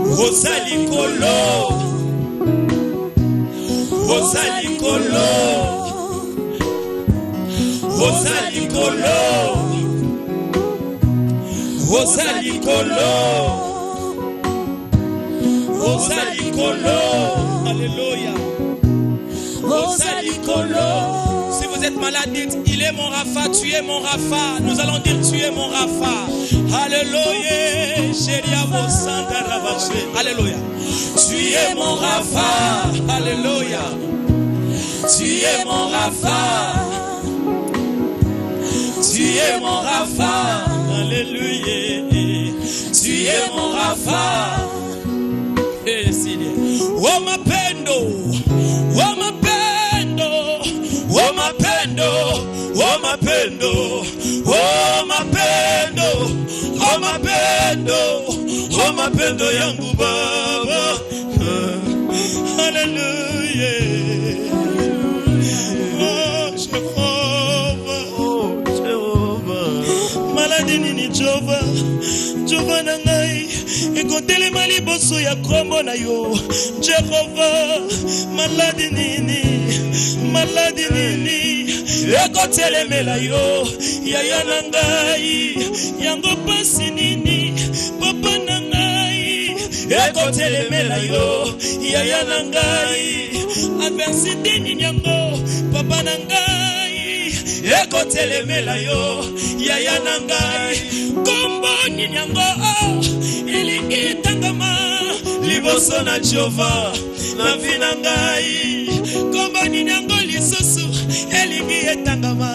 azali kolo. Ozali kolo, Ozali kolo, Ozali kolo, Ozali kolo, Alléluia, Ozali kolo. Si vous êtes malade, dites, il est mon Rapha, tu es mon Rapha. Nous allons dire, tu es mon Rapha. Alléluia, Alléluia. Tu es mon Rapha, Alléluia. Tu es mon Rapha. Tu es mon Rapha, Alléluia. Tu es mon Rapha. Oh ma pendo, oh oh mapendo yangu Baba. Hallelujah. Oh Jehovah, maladie nini Jehovah, Jehovah na ngai ekotelema liboso ya kombo na yo Jehovah. Maladie nini ekotelemela yo yaya na ngai, yango pasi nini papa na ngai ekotelemela yo yaya na ngai, adversité nini yango papa na ngai ekotelemela yo yaya na ngai, kombo nini yango elingi etangama liboso na Jehova na vi na ngai, kombo nini yango lisusu elingi etangama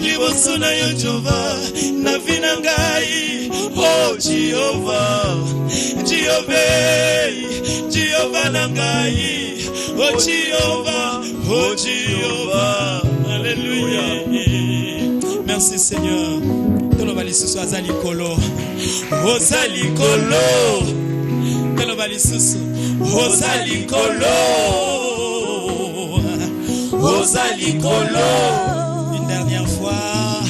liboso na yo Jehova na vi na ngai. Oh Jehovah, Jehovah na ngai, oh Jehovah, alléluia. Merci Seigneur. Toloba lisusu azali kolo, ozali kolo. Toloba lisusu ozali kolo, ozali kolo. Une dernière fois,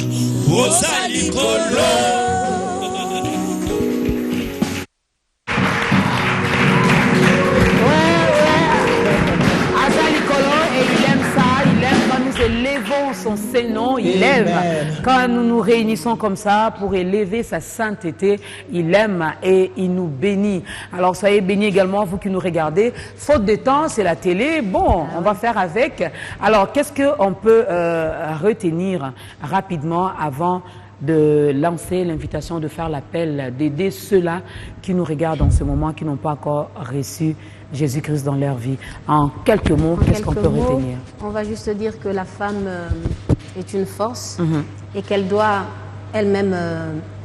ozali kolo. Élevons son Saint-Nom, il aime. Quand nous nous réunissons comme ça pour élever sa sainteté, il aime et il nous bénit. Alors soyez bénis également, vous qui nous regardez. Faute de temps, c'est la télé. Bon, on va faire avec. Alors, qu'est-ce qu'on peut retenir rapidement avant de lancer l'invitation, de faire l'appel, d'aider ceux-là qui nous regardent en ce moment, qui n'ont pas encore reçu Jésus-Christ dans leur vie. En quelques mots, qu'est-ce qu'on peut retenir? On va juste dire que la femme est une force et qu'elle doit elle-même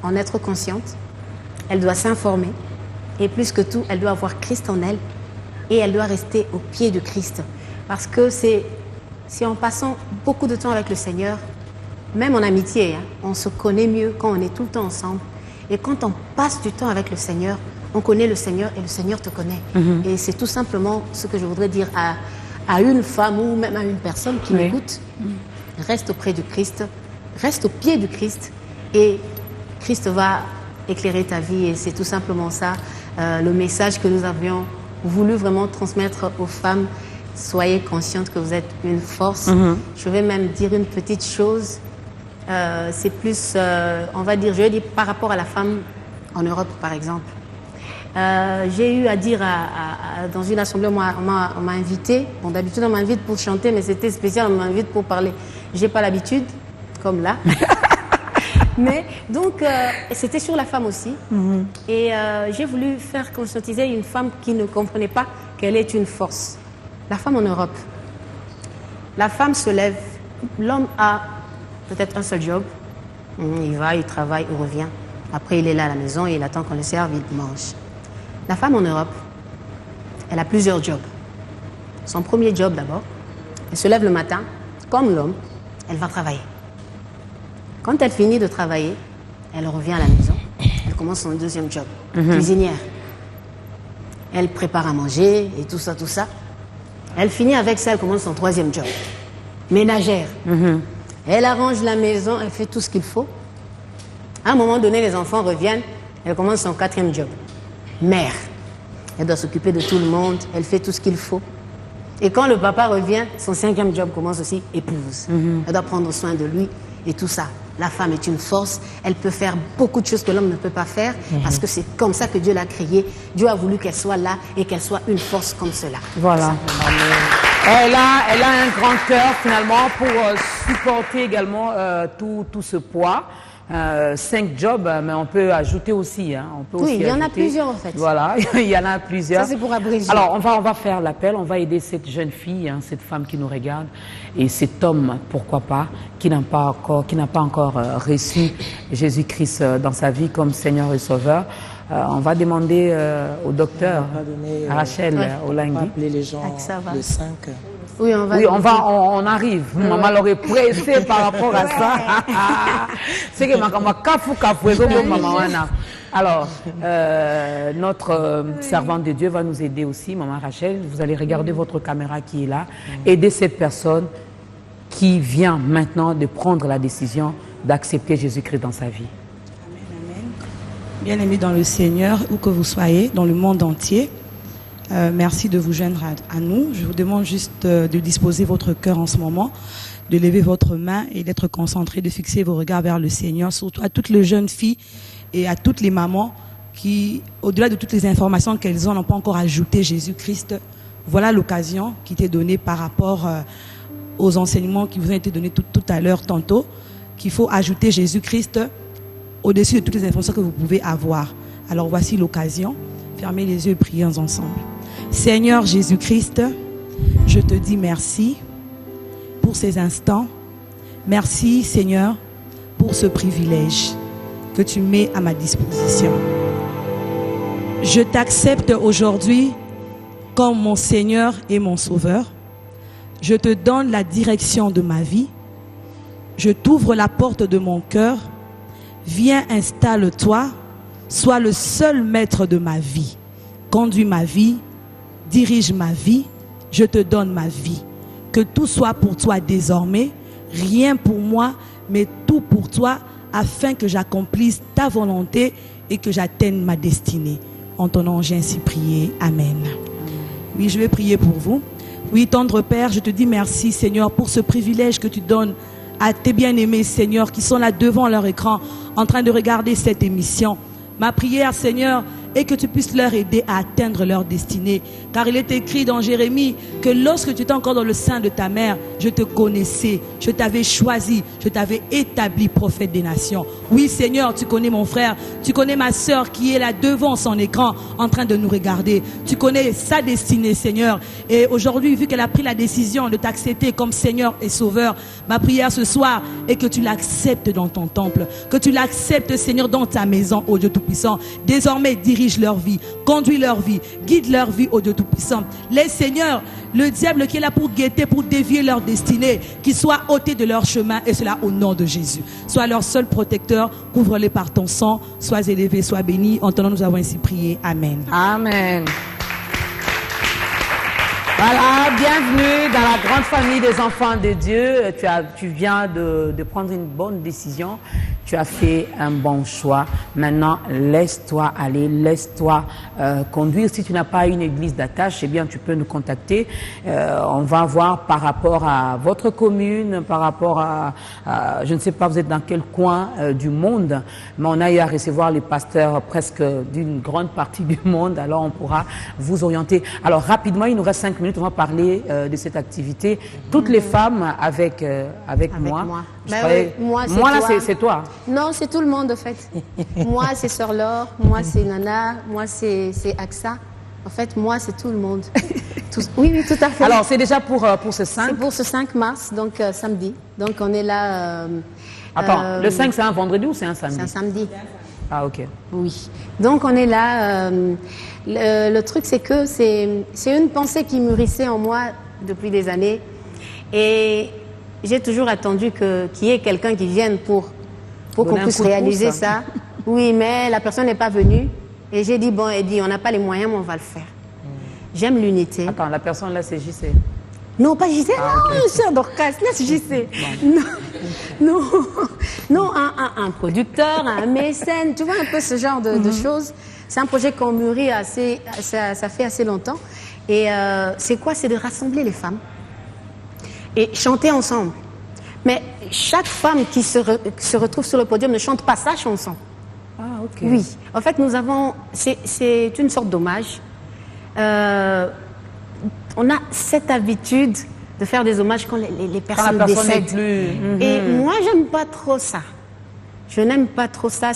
en être consciente. Elle doit s'informer et plus que tout, elle doit avoir Christ en elle et elle doit rester au pied de Christ. Parce que c'est en passant beaucoup de temps avec le Seigneur, même en amitié, hein, on se connaît mieux quand on est tout le temps ensemble. Et quand on passe du temps avec le Seigneur, on connaît le Seigneur et le Seigneur te connaît. Et c'est tout simplement ce que je voudrais dire à une femme ou même à une personne qui m'écoute. Reste auprès du Christ, reste au pied du Christ et Christ va éclairer ta vie. Et c'est tout simplement ça, le message que nous avions voulu vraiment transmettre aux femmes. Soyez conscientes que vous êtes une force. Je vais même dire une petite chose. C'est plus, on va dire, je vais dire par rapport à la femme en Europe, par exemple. J'ai eu à dire dans une assemblée, on m'a invité. Bon, d'habitude, on m'invite pour chanter, mais c'était spécial, on m'invite pour parler. J'ai pas l'habitude, comme là. Mais donc, c'était sur la femme aussi. Et j'ai voulu faire conscientiser une femme qui ne comprenait pas qu'elle est une force. La femme en Europe. La femme se lève. L'homme a peut-être un seul job. Il va, il travaille, il revient. Après, il est là à la maison et il attend qu'on le serve, il mange. La femme en Europe, elle a plusieurs jobs. Son premier job d'abord, elle se lève le matin, comme l'homme, elle va travailler. Quand elle finit de travailler, elle revient à la maison, elle commence son deuxième job, cuisinière. Elle prépare à manger et tout ça, tout ça. Elle finit avec ça, elle commence son troisième job, ménagère. Elle arrange la maison, elle fait tout ce qu'il faut. À un moment donné, les enfants reviennent, elle commence son quatrième job. Mère. Elle doit s'occuper de tout le monde, elle fait tout ce qu'il faut. Et quand le papa revient, son cinquième job commence aussi, épouse. Elle doit prendre soin de lui et tout ça. La femme est une force, elle peut faire beaucoup de choses que l'homme ne peut pas faire parce que c'est comme ça que Dieu l'a créée. Dieu a voulu qu'elle soit là et qu'elle soit une force comme cela. Voilà. Elle a un grand cœur finalement pour supporter également tout ce poids. 5 jobs, mais on peut ajouter aussi. Hein. On peut oui, aussi il y en a ajouter. plusieurs en fait. Voilà, il y en a plusieurs. Ça c'est pour abréger. Alors on va faire l'appel, on va aider cette jeune fille, hein, cette femme qui nous regarde, et cet homme, pourquoi pas, qui n'a pas encore reçu Jésus-Christ dans sa vie comme Seigneur et Sauveur. On va demander au docteur, à Rachel Olangi. On va appeler les gens le 5. Oui, on arrive. Maman l'aurait pressé par rapport à ça. C'est que maman kafu maman wana. Alors, notre servante de Dieu va nous aider aussi, Maman Rachel. Vous allez regarder votre caméra qui est là. Aider cette personne qui vient maintenant de prendre la décision d'accepter Jésus-Christ dans sa vie. Bien-aimés dans le Seigneur, où que vous soyez, dans le monde entier, merci de vous joindre à nous. Je vous demande juste de disposer votre cœur en ce moment, de lever votre main et d'être concentré, de fixer vos regards vers le Seigneur, surtout à toutes les jeunes filles et à toutes les mamans qui, au-delà de toutes les informations qu'elles ont, n'ont pas encore ajouté Jésus-Christ. Voilà l'occasion qui t'est donnée par rapport aux enseignements qui vous ont été donnés tout à l'heure, tantôt, qu'il faut ajouter Jésus-Christ au-dessus de toutes les informations que vous pouvez avoir. Alors voici l'occasion. Fermez les yeux et prions ensemble. Seigneur Jésus-Christ, je te dis merci pour ces instants. Merci Seigneur pour ce privilège que tu mets à ma disposition. Je t'accepte aujourd'hui comme mon Seigneur et mon Sauveur. Je te donne la direction de ma vie. Je t'ouvre la porte de mon cœur. Viens, installe-toi, sois le seul maître de ma vie. Conduis ma vie, dirige ma vie, je te donne ma vie. Que tout soit pour toi désormais, rien pour moi, mais tout pour toi, afin que j'accomplisse ta volonté et que j'atteigne ma destinée. En ton nom, j'ai ainsi prié. Amen. Oui, je vais prier pour vous. Oui, tendre Père, je te dis merci, Seigneur, pour ce privilège que tu donnes à tes bien-aimés, Seigneur, qui sont là devant leur écran, en train de regarder cette émission. Ma prière, Seigneur, est que tu puisses leur aider à atteindre leur destinée. Car il est écrit dans Jérémie que lorsque tu étais encore dans le sein de ta mère, je te connaissais, je t'avais choisi, je t'avais établi prophète des nations. Oui, Seigneur, tu connais mon frère, tu connais ma sœur qui est là devant son écran, en train de nous regarder. Tu connais sa destinée, Seigneur. Et aujourd'hui, vu qu'elle a pris la décision de t'accepter comme Seigneur et Sauveur, ma prière ce soir est que tu l'acceptes dans ton temple, que tu l'acceptes, Seigneur, dans ta maison, ô Dieu Tout-Puissant. Désormais, dirige leur vie, conduis leur vie, guide leur vie, ô Dieu Tout-Puissant. Les Seigneurs, le diable qui est là pour guetter, pour dévier leur destinée, qu'ils soient ôtés de leur chemin, et cela au nom de Jésus. Sois leur seul protecteur, couvre-les par ton sang, sois élevé, sois béni. En ton nom, nous avons ainsi prié. Amen. Amen. Voilà, bienvenue dans la grande famille des enfants de Dieu. Tu viens de prendre une bonne décision. Tu as fait un bon choix. Maintenant, laisse-toi aller, laisse-toi conduire. Si tu n'as pas une église d'attache, eh bien, tu peux nous contacter. On va voir par rapport à votre commune, par rapport à je ne sais pas, vous êtes dans quel coin du monde, mais on a eu à recevoir les pasteurs presque d'une grande partie du monde. Alors, on pourra vous orienter. Alors, rapidement, il nous reste 5 minutes. On va parler de cette activité. Toutes les femmes avec moi. Moi, là, c'est toi. Non, c'est tout le monde, en fait. Moi, c'est Sœur Laure. Moi, c'est Nana. Moi, c'est Axa. En fait, moi, c'est tout le monde. Oui, tout à fait. Alors, c'est déjà pour ce 5 C'est pour ce 5 mars, donc samedi. Donc, on est là... Attends, le 5, c'est un vendredi ou c'est un samedi? C'est un samedi. Ah, ok. Oui. Donc, on est là. Le truc, c'est que c'est une pensée qui mûrissait en moi depuis des années. Et j'ai toujours attendu qu'il y ait quelqu'un qui vienne pour qu'on puisse réaliser ça. Oui, mais la personne n'est pas venue. Et j'ai dit, bon, Eddie, on n'a pas les moyens, mais on va le faire. J'aime l'unité. Attends, la personne là, c'est JC. Non, pas JC. Non, sœur Dorcas, laisse JC. Non, un producteur, un mécène, tu vois un peu ce genre de choses. C'est un projet qu'on mûrit ça fait assez longtemps. Et c'est quoi? C'est de rassembler les femmes et chanter ensemble. Mais chaque femme qui se retrouve sur le podium ne chante pas sa chanson. Ah, ok. Oui. En fait, c'est une sorte d'hommage. On a cette habitude de faire des hommages quand les personnes décèdent. Et moi, j'aime pas trop ça. Je n'aime pas trop ça.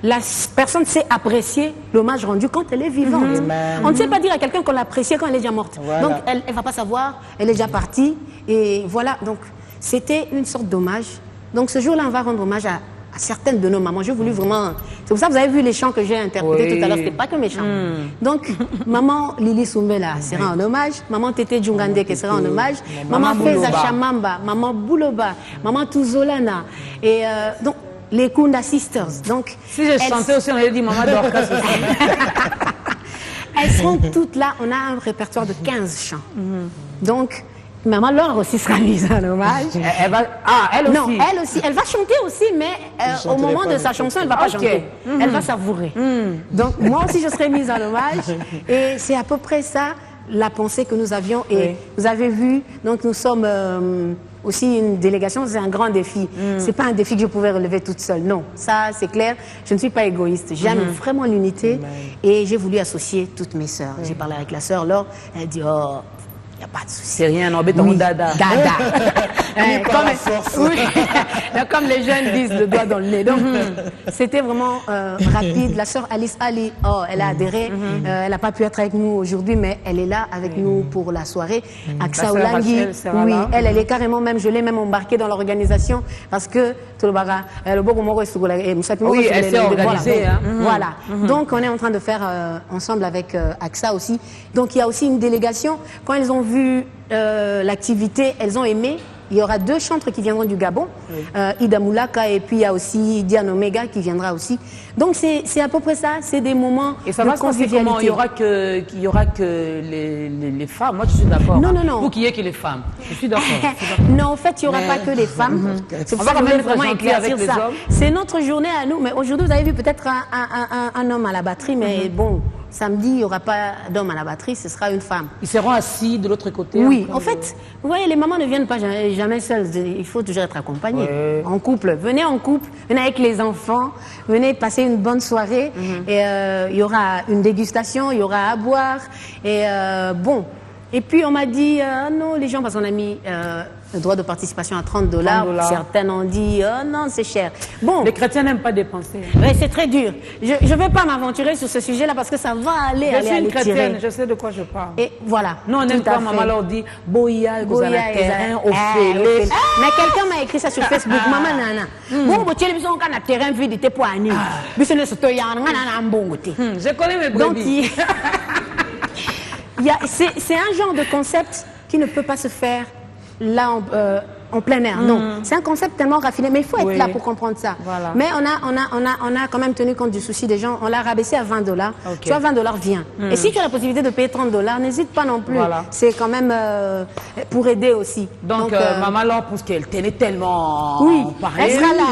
La personne sait apprécier l'hommage rendu quand elle est vivante. On ne sait pas dire à quelqu'un qu'on l'apprécie quand elle est déjà morte. Voilà. Donc, elle ne va pas savoir, elle est déjà partie. Et voilà, donc, c'était une sorte d'hommage. Donc, ce jour-là, on va rendre hommage à certaines de nos mamans. J'ai voulu vraiment... C'est pour ça que vous avez vu les chants que j'ai interprétés tout à l'heure. Ce n'était pas que mes chants. Donc, maman Lili Soumbela sera en hommage. Maman Tété Djungande qui sera en hommage. Maman Feza Chamamba. Maman Bouloba. Maman Touzolana. Et donc, les Kunda Sisters. Donc, Si je chantais aussi, on aurait dit Maman Dorcas aussi. elles seront toutes là. On a un répertoire de 15 chants. Donc, Maman Laure aussi sera mise en hommage. Elle va... Ah, elle aussi. Non, elle aussi. Elle va chanter aussi, mais au moment de sa chanson, elle ne va pas chanter. Elle va savourer. Donc, moi aussi, je serai mise en hommage. Et c'est à peu près ça, la pensée que nous avions. Et vous avez vu, donc nous sommes aussi une délégation, c'est un grand défi. C'est pas un défi que je pouvais relever toute seule. Non, ça, c'est clair. Je ne suis pas égoïste. J'aime vraiment l'unité. Et j'ai voulu associer toutes mes sœurs. J'ai parlé avec la sœur Laure. Elle dit, oh... il n'y a pas de souci. C'est rien, on béton dada. Comme les jeunes disent, le doigt dans le nez. Donc, c'était vraiment rapide. La sœur Alice Ali, elle a adhéré. Elle n'a pas pu être avec nous aujourd'hui, mais elle est là avec nous pour la soirée. Aksa Olangi, oui, elle est carrément même, je l'ai même embarquée dans l'organisation parce que oui, elle s'est organisée. Voilà. Donc, on est en train de faire ensemble avec Aksa aussi. Donc, il y a aussi une délégation. Quand ils ont vu l'activité, elles ont aimé. Il y aura 2 chantres qui viendront du Gabon, Ida Moulaka, et puis il y a aussi Diane Omega qui viendra aussi. Donc c'est à peu près ça, c'est des moments et ça de va se passer comment? Il y aura que les femmes. Moi je suis d'accord. Non, non, non. Pour qu'il y ait que les femmes. Je suis d'accord. Non, en fait, il n'y aura pas que les femmes. C'est pour ça que je voulais vraiment éclaircir ça. C'est notre journée à nous. Mais aujourd'hui, vous avez vu peut-être un homme à la batterie, mais bon, samedi, il n'y aura pas d'homme à la batterie, ce sera une femme. Ils seront assis de l'autre côté? Oui, en fait, vous voyez, les mamans ne viennent pas jamais seules. Il faut toujours être accompagnées. En couple. Venez en couple, venez avec les enfants, venez passer une bonne soirée. Et il y aura une dégustation, il y aura à boire. Et bon. Et puis on m'a dit, non, les gens, parce qu'on a mis le droit de participation à $30. Certaines ont dit, oh non, c'est cher. Bon. Les chrétiens n'aiment pas dépenser. Oui, c'est très dur. Je ne vais pas m'aventurer sur ce sujet-là parce que ça va aller Je suis une chrétienne, tirer. je sais de quoi je parle. Et voilà. Nous, on n'aime pas, maman leur dit, Boya, vous avez un terrain au fêlé. Mais quelqu'un m'a écrit ça sur Facebook, maman nana. Bon, tu as un terrain vide, tu es pour un Je connais mes brebis. C'est un genre de concept qui ne peut pas se faire là en plein air. Non, c'est un concept tellement raffiné, mais il faut être là pour comprendre ça. Voilà. Mais on a quand même tenu compte du souci des gens. On l'a rabaissé à $20. Tu vois, $20, viens. Et si tu as la possibilité de payer $30, n'hésite pas non plus. Voilà. C'est quand même pour aider aussi. Donc maman Laure, pour ce qu'elle tenait tellement parler. Elle sera là.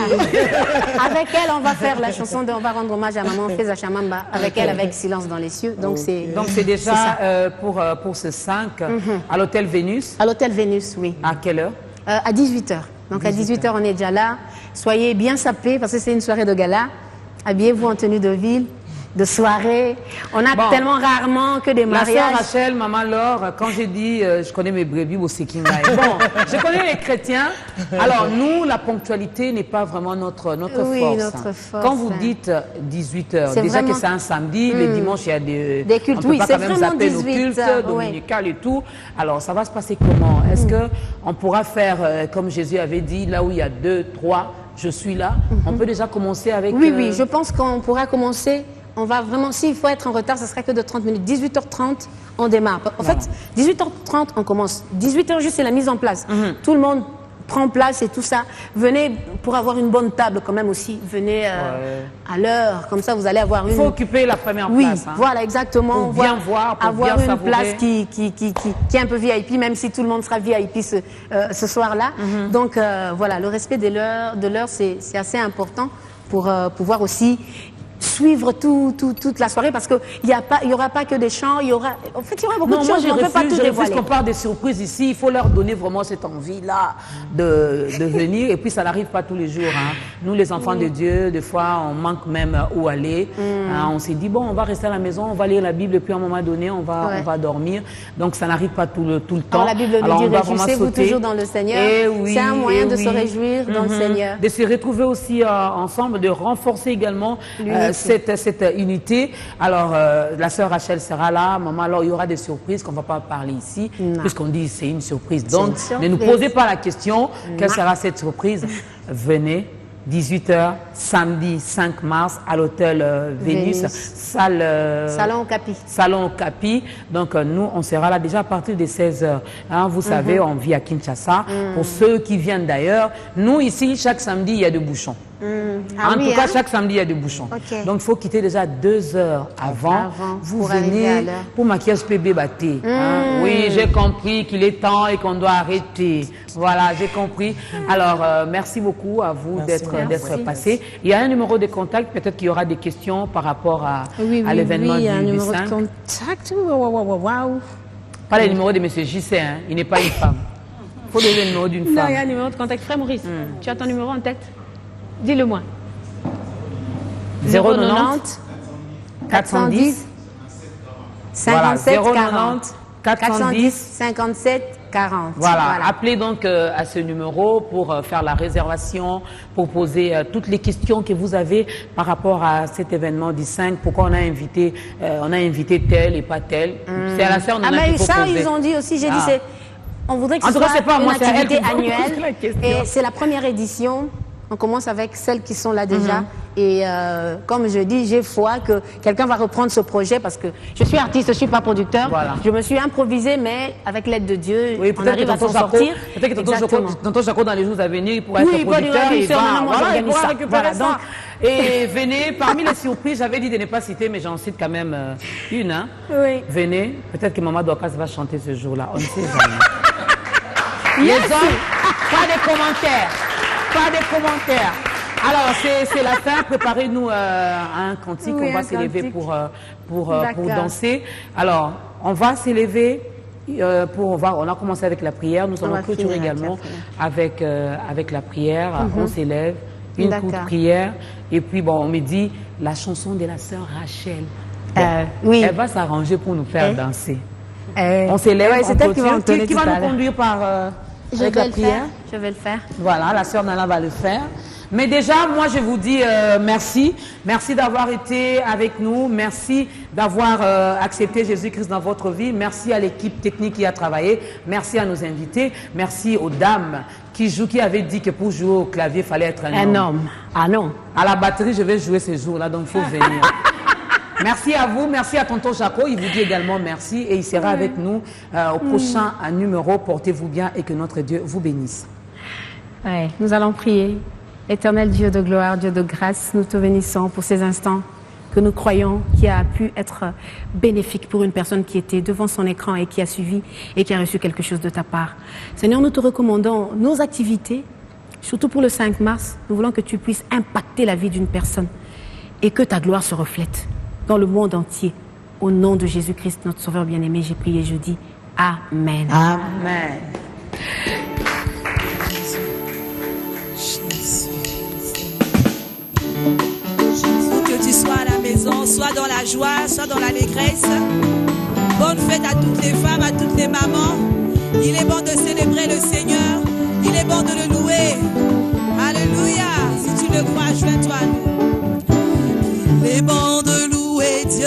Avec elle, on va faire la chanson on va rendre hommage à maman Feza Chamamba. Avec elle, avec Silence dans les cieux. Donc c'est déjà pour ce 5 à l'hôtel Vénus. À l'hôtel Vénus, oui. À quelle heure? À 18h. Donc à 18h, on est déjà là. Soyez bien sapés parce que c'est une soirée de gala. Habillez-vous en tenue de ville, de soirée. On a tellement rarement que des mariages. La sœur Rachel, maman Laure, quand j'ai dit je connais mes brebis au Sekingaï. Bon, je connais les chrétiens. Alors nous, la ponctualité n'est pas vraiment notre force. Quand vous dites 18h, déjà que c'est un samedi, les dimanches il y a des cultes. On peut pas quand même zapper nos cultes dominicales et tout. Alors ça va se passer comment? Est-ce que on pourra faire comme Jésus avait dit, là où il y a 2, 3, je suis là. On peut déjà commencer avec. Oui, je pense qu'on pourra commencer. On va vraiment, s'il faut être en retard, ce serait que de 30 minutes. 18h30, on démarre. En fait, 18h30, on commence. 18h juste, c'est la mise en place. Tout le monde prend place et tout ça. Venez pour avoir une bonne table quand même aussi. Venez à l'heure, comme ça vous allez avoir une... Il faut occuper la première place. Voilà, exactement. Pour bien voir, pour avoir bien une savourer. place qui est un peu VIP, même si tout le monde sera VIP ce soir-là. Donc voilà, le respect de l'heure, c'est assez important pour pouvoir aussi suivre toute la soirée parce qu'il n'y aura pas que des chants, il y aura beaucoup de choses, on ne peut pas tout dévoiler. Je refuse qu'on parle des surprises ici, il faut leur donner vraiment cette envie-là de venir et puis ça n'arrive pas tous les jours. Nous les enfants de Dieu, des fois on manque même où aller. On s'est dit bon, on va rester à la maison, on va lire la Bible et puis à un moment donné on va dormir. Donc ça n'arrive pas tout le temps. Alors, la Bible nous dit réjouissez-vous toujours dans le Seigneur. C'est un moyen de se réjouir dans le Seigneur. De se retrouver aussi ensemble, de renforcer également cette unité. Alors, la sœur Rachel sera là, maman, alors il y aura des surprises qu'on ne va pas parler ici, puisqu'on dit c'est une surprise. Donc, ne nous posez pas la question, quelle sera cette surprise? Venez, 18h, samedi 5 mars, à l'hôtel Vénus, Salon Capi. Salon Capi. Donc, nous, on sera là déjà à partir des 16h. Vous savez, on vit à Kinshasa. Pour ceux qui viennent d'ailleurs, nous, ici, chaque samedi, il y a des bouchons. Ah En oui, tout cas, hein? chaque samedi, il y a des bouchons. Ok. Donc, il faut quitter déjà 2 heures avant. Vous pour arriver à venez l'heure. pour maquillage PB batté. Hein? Oui, j'ai compris qu'il est temps et qu'on doit arrêter. Voilà, j'ai compris. Alors, merci beaucoup à vous d'être passé. Il y a un numéro de contact. Peut-être qu'il y aura des questions par rapport à l'événement il y a un du numéro 5. de contact. Waouh. Pas le numéro de M. JC, hein. Il n'est pas une femme. Il faut donner le numéro d'une Non, femme. il y a un numéro de contact. Frère Maurice, tu as ton numéro en tête? Dis-le-moi. 090 410 57 voilà, 40. 410 57 40. Voilà. Appelez donc à ce numéro pour faire la réservation, pour poser toutes les questions que vous avez par rapport à cet événement du 5. Pourquoi on a invité tel et pas tel. C'est à la sœur Nana qu'il faut ça, poser. ils ont dit aussi, j'ai dit, on voudrait que En ce tout cas, soit c'est pas une moi, c'est à elle activité qu'il faut poser la annuelle. question. Et c'est la première édition. On commence avec celles qui sont là déjà. Et comme je dis, j'ai foi que quelqu'un va reprendre ce projet parce que je suis artiste, je ne suis pas producteur. Voilà. Je me suis improvisée, mais avec l'aide de Dieu, Oui, on arrive à s'en sortir. Peut-être que tonton Jaco, dans les jours à venir, il pourra Oui, être il pourra dire, producteur. oui, Il c'est maintenant, moi, il j'organise pourra ça. récupérer Voilà, ça. donc- Et venez, parmi les surprises, j'avais dit de ne pas citer, mais j'en cite quand même une. Hein. Oui. Venez, peut-être que Maman Dorcas va chanter ce jour-là. On ne sait jamais. Les hommes, pas de commentaires. Pas de commentaires. Alors, c'est la fin. Préparez-nous un cantique. Oui, on va un s'élever cantique. pour D'accord. danser. Alors, on va s'élever. On a commencé avec la prière. Nous allons va clôturer finir également avec avec la prière. On s'élève. Une D'accord. courte prière. Et puis, bon, on me dit la chanson de la sœur Rachel. Oui. Elle va s'arranger pour nous faire Eh? danser. On On s'élève, c'est on elle qui va clôture. entonner Qui tout va à nous l'heure. conduire par Je avec vais la le prière? faire. Je vais le faire. Voilà, la sœur Nana va le faire. Mais déjà, moi, je vous dis merci. Merci d'avoir été avec nous. Merci d'avoir accepté Jésus-Christ dans votre vie. Merci à l'équipe technique qui a travaillé. Merci à nos invités. Merci aux dames qui avaient dit que pour jouer au clavier, il fallait être un homme. Ah non. À la batterie, je vais jouer ce jour-là, donc il faut venir. Merci à vous, merci à tonton Jaco. Il vous dit également merci et il sera avec nous au prochain numéro. Portez-vous bien et que notre Dieu vous bénisse. Ouais, nous allons prier. Éternel Dieu de gloire, Dieu de grâce, nous te bénissons pour ces instants que nous croyons qui a pu être bénéfique pour une personne qui était devant son écran et qui a suivi et qui a reçu quelque chose de ta part. Seigneur, nous te recommandons nos activités, surtout pour le 5 mars. Nous voulons que tu puisses impacter la vie d'une personne et que ta gloire se reflète dans le monde entier. Au nom de Jésus-Christ, notre Sauveur bien-aimé, j'ai prié et je dis Amen. Amen. Que tu sois à la maison, soit dans la joie, soit dans l'allégresse. Bonne fête à toutes les femmes, à toutes les mamans. Il est bon de célébrer le Seigneur. Il est bon de le louer. Alléluia. Si tu le crois, joins-toi à nous. Il est bon de louer Dieu.